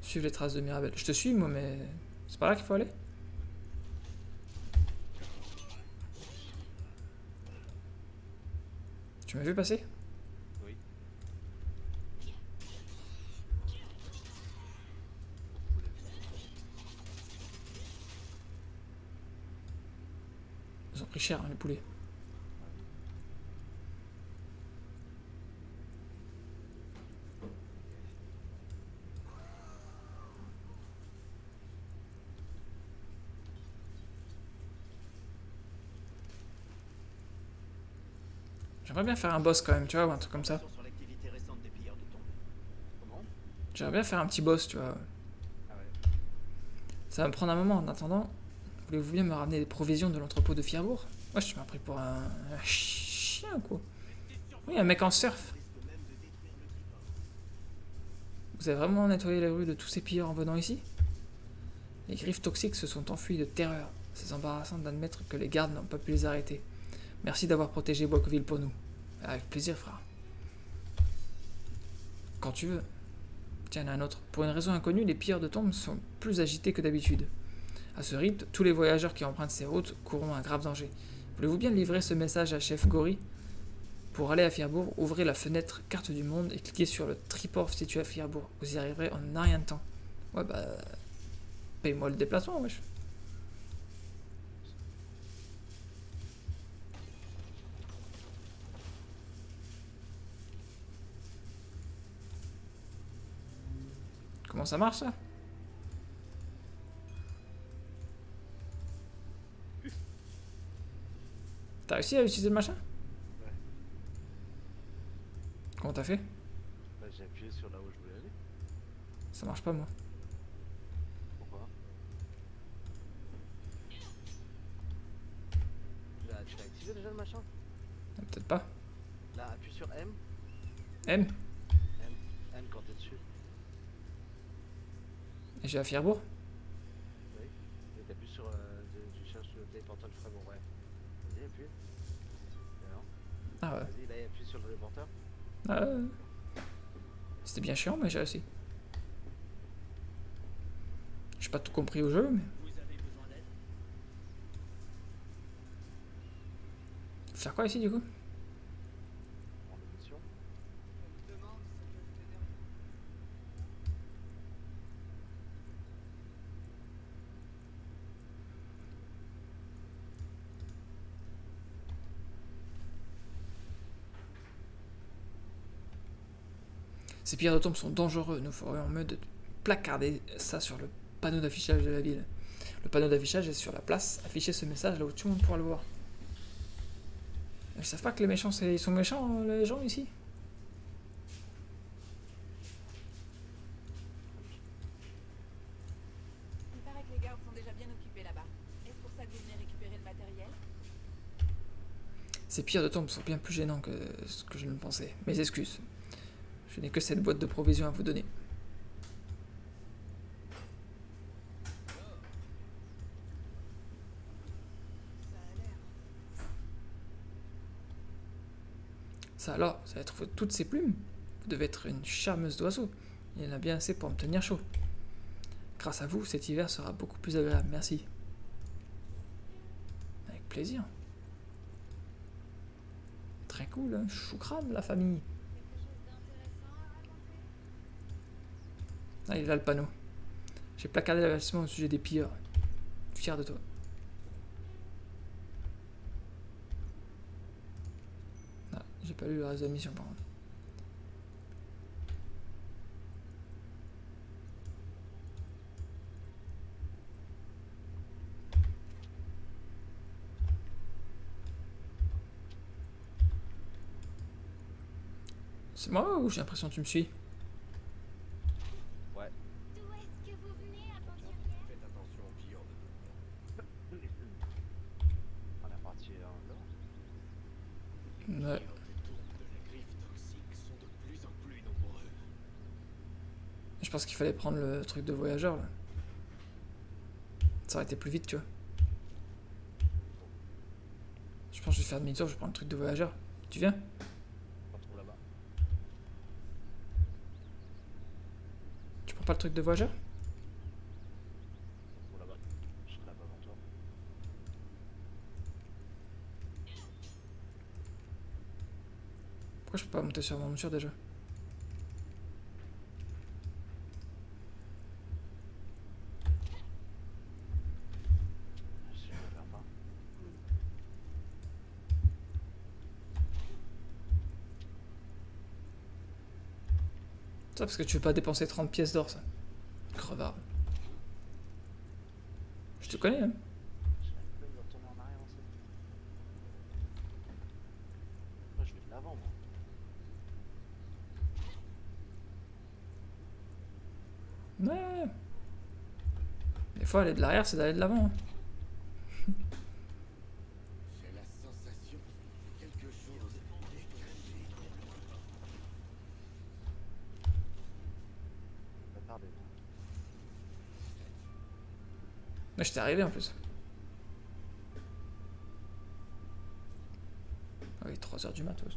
Suive les traces de Mirabelle. Je te suis moi, mais c'est pas là qu'il faut aller? Tu m'as vu passer? Oui. Ils ont pris cher, hein, les poulets. J'aimerais bien faire un boss quand même, tu vois, ou un truc comme ça. Sur l'activité récente des pilleurs de tombes. Comment? J'aimerais bien faire un petit boss, tu vois. Ah ouais. Ça va me prendre un moment. En attendant, voulez-vous bien me ramener des provisions de l'entrepôt de Fierbourg? Ouais, je m'ai pris pour un chien, quoi. Oui, un mec en surf. Vous avez vraiment nettoyé les rues de tous ces pilleurs en venant ici? Les griffes toxiques se sont enfuis de terreur. C'est embarrassant d'admettre que les gardes n'ont pas pu les arrêter. Merci d'avoir protégé Boiscoville pour nous. Avec plaisir, frère. Quand tu veux. Tiens, il y en a un autre. Pour une raison inconnue, les pilleurs de tombes sont plus agités que d'habitude. À ce rythme, tous les voyageurs qui empruntent ces routes courront un grave danger. Voulez-vous bien livrer ce message à Chef Gory? Pour aller à Fierbourg, ouvrez la fenêtre carte du monde et cliquez sur le triport situé à Fierbourg. Vous y arriverez en un rien de temps. Ouais, bah... paye-moi le déplacement, wesh. Comment ça marche, ça? réussi à utiliser le machin? Ouais. Comment t'as fait? Bah, j'ai appuyé sur là où je voulais aller. Ça marche pas moi. Pourquoi? Tu l'as activé déjà le machin? Peut-être pas. Là, appuie sur M. M. M quand t'es dessus. Et j'ai à Fierbourg. Oui. Et t'appuies sur. Tu cherches le téléporteur du fragment, ouais. Vas-y, appuie. Et non. Ah ouais. Vas-y, là, appuie sur le téléporteur. Ah ouais. C'était bien chiant, mais j'ai réussi. J'ai pas tout compris au jeu, mais. Vous avez besoin d'aide? Faut faire quoi ici du coup? En émission. Elle me demande ce que je fais derrière. Ces pierres de tombe sont dangereux, nous ferions mieux de placarder ça sur le panneau d'affichage de la ville. Le panneau d'affichage est sur la place, affichez ce message là où tout le monde pourra le voir. Ils savent pas que les méchants, ils sont méchants les gens ici? Il paraît que les gardes sont déjà bien occupés là-bas. Est-ce pour ça que vous venez récupérer le matériel? Ces pierres de tombe sont bien plus gênants que ce que je ne pensais. Mes excuses. Je n'ai que cette boîte de provisions à vous donner. Ça a l'air. Ça alors, vous avez trouvé toutes ces plumes? Vous devez être une charmeuse d'oiseau. Il y en a bien assez pour me tenir chaud. Grâce à vous, cet hiver sera beaucoup plus agréable. Merci. Avec plaisir. Très cool, hein. Choucrame la famille. Quelque chose d'intéressant à raconter? Ah, il est là le panneau. J'ai placardé l'avertissement au sujet des pilleurs. Fier de toi. Ah, j'ai pas lu le reste de la mission par contre. C'est moi ou j'ai l'impression que tu me suis? Ouais. D'où est-ce que vous venez, aventurière? Faites attention aux pilleurs de tombe. On est parti là. Ouais. Les tombes de la griffe toxique sont de plus en plus nombreux. Je pense qu'il fallait prendre le truc de voyageur là. Ça aurait été plus vite, tu vois. Je pense que je vais faire demi-tour, je vais prendre le truc de voyageur. Tu viens? On se retrouve là-bas. Tu prends pas le truc de voyageur? On se retrouve là-bas. Je serai là-bas avant toi. Pourquoi je peux pas monter sur ma monture déjà? Je vais faire pas. Ça parce que tu veux pas dépenser 30 pièces d'or ça. Crevard. Je te connais hein. J'ai la flemme de retourner en arrière en fait. Moi je vais de l'avant moi. Ouais. Des fois aller de l'arrière c'est d'aller de l'avant. Hein. J'ai la sensation que quelque chose est caché. Pas tarder. Mais je t'ai arrivé en plus. Ah oui, 3h du matos.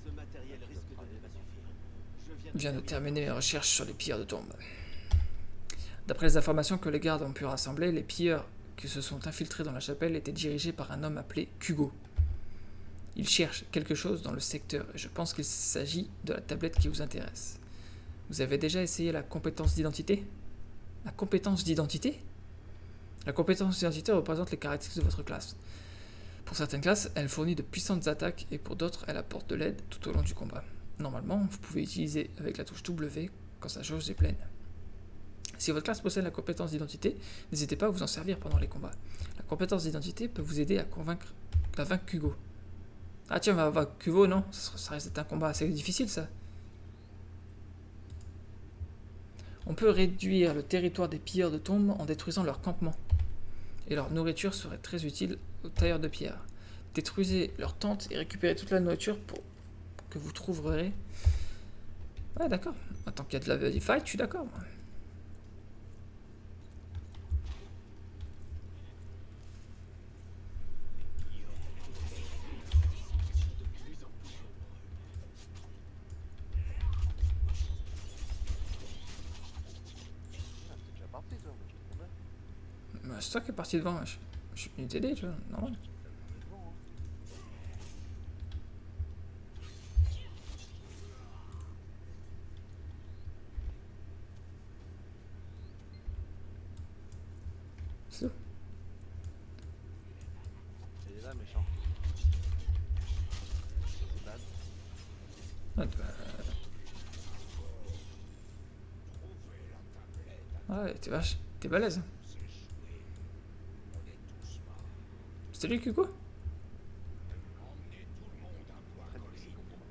Ce matériel risque de ne pas suffire. Je viens de terminer mes recherches sur les pilleurs de tombe. D'après les informations que les gardes ont pu rassembler, les pilleurs qui se sont infiltrés dans la chapelle étaient dirigés par un homme appelé Hugo. Il cherche quelque chose dans le secteur et je pense qu'il s'agit de la tablette qui vous intéresse. Vous avez déjà essayé la compétence d'identité? La compétence d'identité? La compétence d'identité représente les caractéristiques de votre classe. Pour certaines classes, elle fournit de puissantes attaques et pour d'autres, elle apporte de l'aide tout au long du combat. Normalement, vous pouvez utiliser avec la touche W quand sa jauge est pleine. Si votre classe possède la compétence d'identité, n'hésitez pas à vous en servir pendant les combats. La compétence d'identité peut vous aider à vaincre Kugo. Ah tiens, on va Kugo, non? Ça risque d'être un combat assez difficile, ça. On peut réduire le territoire des pilleurs de tombes en détruisant leur campement. Et leur nourriture serait très utile aux tailleurs de pierre. Détruisez leur tente et récupérez toute la nourriture que vous trouverez. Ouais, d'accord. Tant qu'il y a de la fight, je suis d'accord. Ah, t'es déjà parti, toi, mais je te promets. Bah, c'est toi qui es parti devant. Je suis venu t'aider, tu vois, normal. C'est bon, hein. C'est tout. Il est là, méchant. C'est bad. Ouais, ouais, t'es balèze. C'était lui, Kugo? Très difficile comme combat.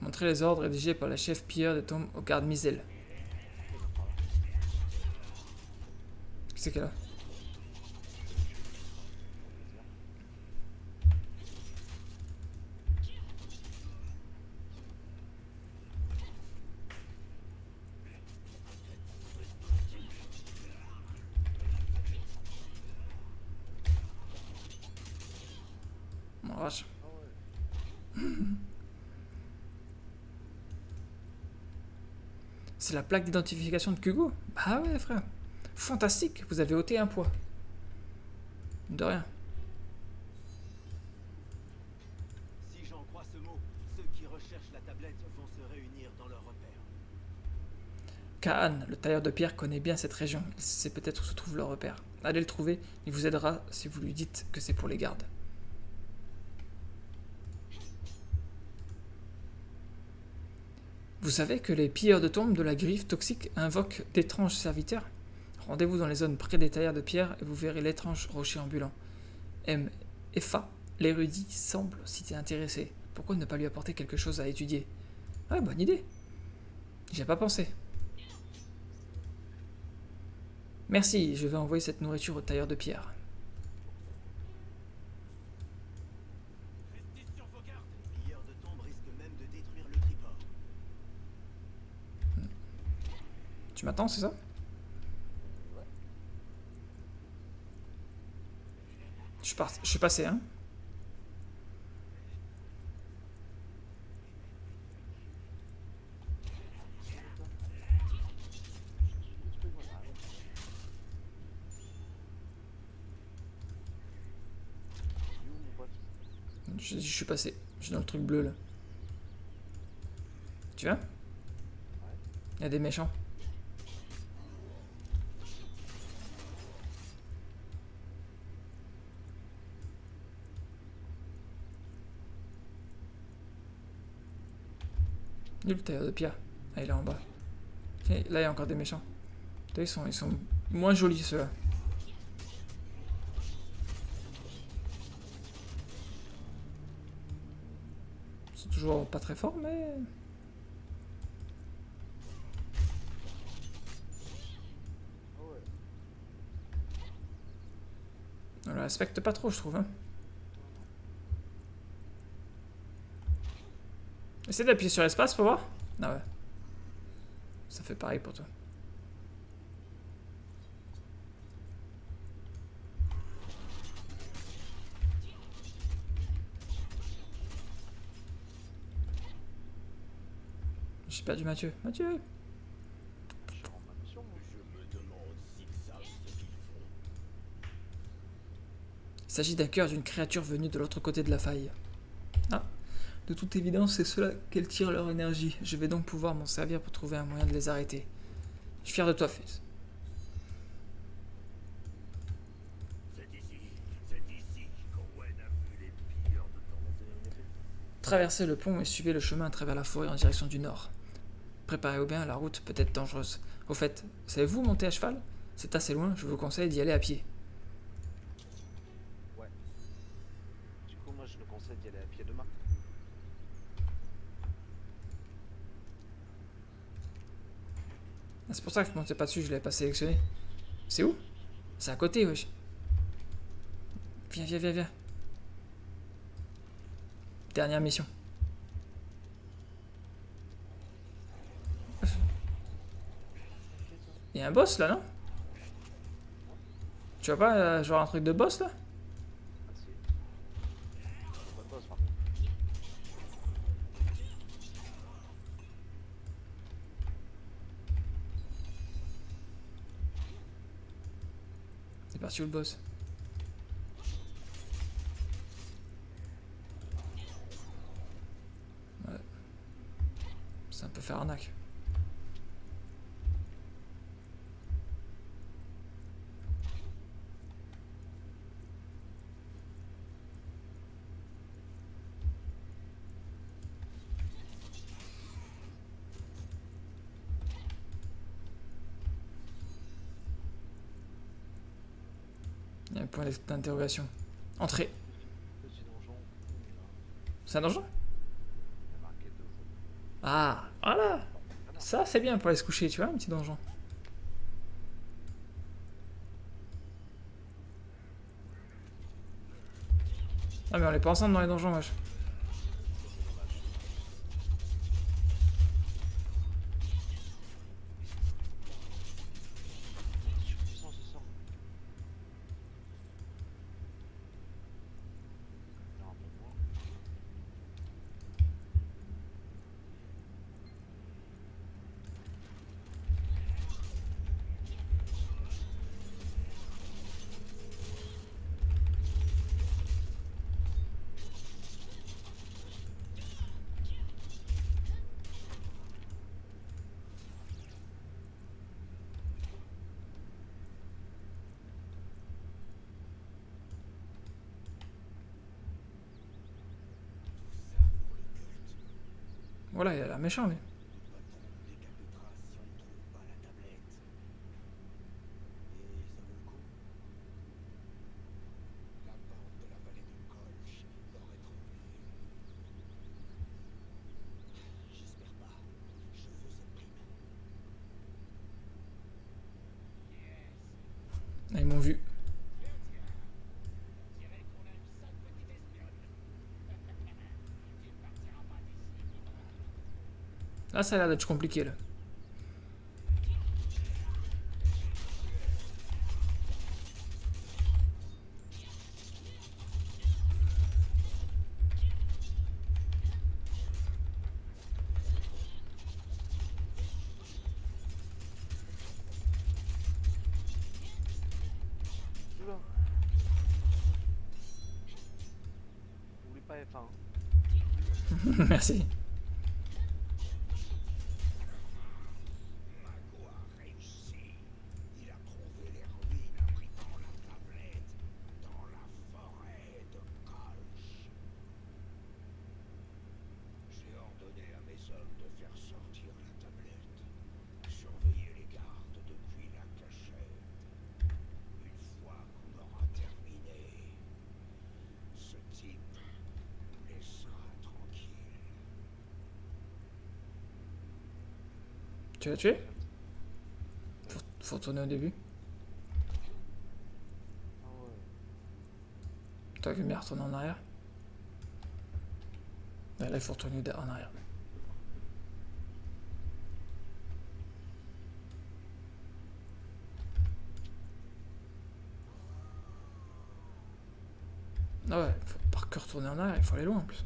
Montrez les ordres rédigés par la chef pilleur des tombes au garde Misel. Qui c'est qu'elle a? Bon, vache. Ah ouais. C'est la plaque d'identification de Kugo? Bah ouais, frère. Fantastique, vous avez ôté un poids. De rien. Si j'en crois ce mot, ceux qui recherchent la tablette vont se réunir dans leur repère. Kaan, le tailleur de pierre, connaît bien cette région. Il sait peut-être où se trouve leur repère. Allez le trouver, il vous aidera si vous lui dites que c'est pour les gardes. Vous savez que les pilleurs de tombes de la griffe toxique invoquent d'étranges serviteurs? Rendez-vous dans les zones près des tailleurs de pierre et vous verrez l'étrange rocher ambulant. M. Effa, l'érudit, semble s'y intéresser. Pourquoi ne pas lui apporter quelque chose à étudier? Ouais, bonne idée. J'y ai pas pensé. Merci, je vais envoyer cette nourriture au tailleur de pierre. Restez sur vos gardes. Les pilleurs de tombes risquent même de détruire le triport. Tu m'attends, c'est ça? Ouais. Je suis passé, hein? Il est où, mon pote? Je suis passé. Je suis dans le truc bleu, là. Tu viens? Il y a des méchants. Il est le tailleur de pierre. Ah, il est en bas. Tiens, là, il y a encore des méchants. Ils sont moins jolis, ceux-là. Ils sont toujours pas très forts, mais... Ah ouais. On le respecte pas trop, je trouve. Hein. Essaye d'appuyer sur l'espace pour voir. Ah ouais. Ça fait pareil pour toi. J'ai perdu Mathieu. Mathieu! Je suis en ma mission, moi. Il s'agit d'un cœur d'une créature venue de l'autre côté de la faille. Ah, de toute évidence, c'est cela qu'elles tirent leur énergie. Je vais donc pouvoir m'en servir pour trouver un moyen de les arrêter. Je suis fier de toi, fils. C'est ici qu'Owen a vu les pilleurs de temps. Traversez le pont et suivez le chemin à travers la forêt en direction du nord. Préparez-vous bien, la route peut être dangereuse. Au fait, savez-vous monter à cheval? C'est assez loin, je vous conseille d'y aller à pied. Ouais. Du coup, moi, je le conseille d'y aller à pied demain. Ah, c'est pour ça que je montais pas dessus, je l'avais pas sélectionné. C'est où? C'est à côté, wesh. Viens, viens, viens, viens. Dernière mission. Il y a un boss là, non? Tu vois pas genre un truc de boss là? Ah, si. Bonne boss, par contre. C'est parti où le boss? Ouais. C'est un peu faire arnaque. Il y a un point d'interrogation. Entrée. Petit donjon. C'est un donjon? Il y a marqué donjon. Ah, voilà. Ça, c'est bien pour aller se coucher, tu vois, un petit donjon. Ah, mais on est pas ensemble dans les donjons, wesh. Surpuissant ce sort. Là, un peu moins. Voilà, il a l'air méchant, lui. Le patron nous décapitera si on ne trouve pas la tablette. Et ça vaut le coup. La porte de la vallée de Kolch l'aurait trouvé. J'espère pas. Je veux cette prime. Ah, ils m'ont vu. Là, ça a l'air d'être compliqué, là. Oula. N'oublie pas F1. Merci. Mago a réussi. Il a trouvé les ruines abritant la tablette dans la forêt de Kolch. J'ai ordonné à mes hommes de faire sortir la tablette. Surveiller les gardes depuis la cachette. Une fois qu'on aura terminé, ce type nous laissera tranquille. Tu l'as tué? Faut retourner au début. Ah ouais. Toi qui bien retourner en arrière. Là, il faut retourner en arrière. Ah ouais, faut pas que retourner en arrière, il faut aller loin en plus.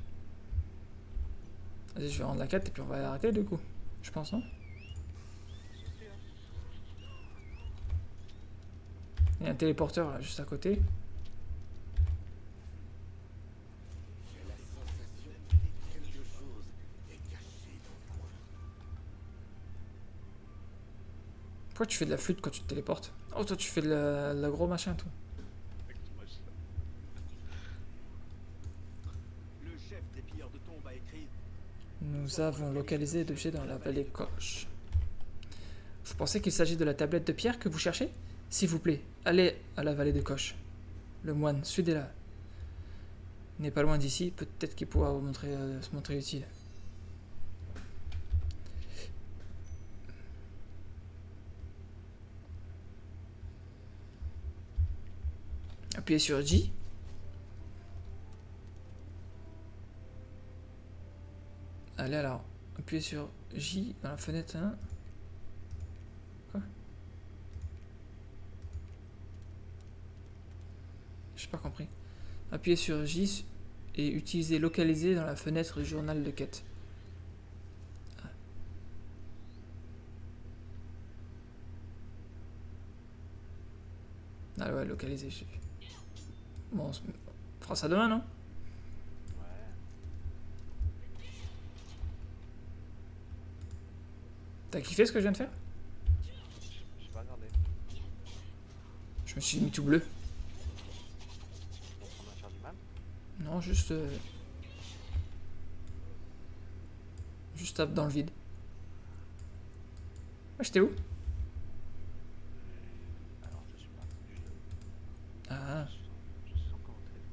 Vas-y, je vais rendre la quête et puis on va arrêter du coup. Je pense, non? Il y a un téléporteur là juste à côté. Pourquoi tu fais de la flûte quand tu te téléportes? Oh, toi, tu fais de la gros machin, toi. Le chef des pilleurs de tombes a écrit. Nous avons localisé des objets dans la vallée Koch. Vous pensez qu'il s'agit de la tablette de pierre que vous cherchez? S'il vous plaît, allez à la vallée de Koch. Le moine, suivez-la. Il n'est pas loin d'ici, peut-être qu'il pourra vous montrer, se montrer utile. Appuyez sur J. Allez alors, appuyez sur J dans la fenêtre 1. Quoi? J'ai pas compris. Appuyez sur J et utilisez localiser dans la fenêtre du journal de quête. Ah ouais, localiser, j'ai vu. Bon, on fera ça demain, non? Ouais. T'as kiffé ce que je viens de faire? J'ai pas regardé. Je me suis mis tout bleu. T'es en train de faire du mal? Non, juste... juste tape dans le vide. Ah, j'étais où? Alors je suis pas. Ah. Je suis encore au téléphone.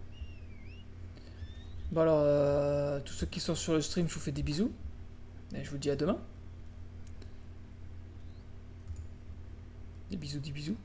Bon alors, tous ceux qui sont sur le stream, je vous fais des bisous. Et je vous dis à demain. Des bisous, des bisous.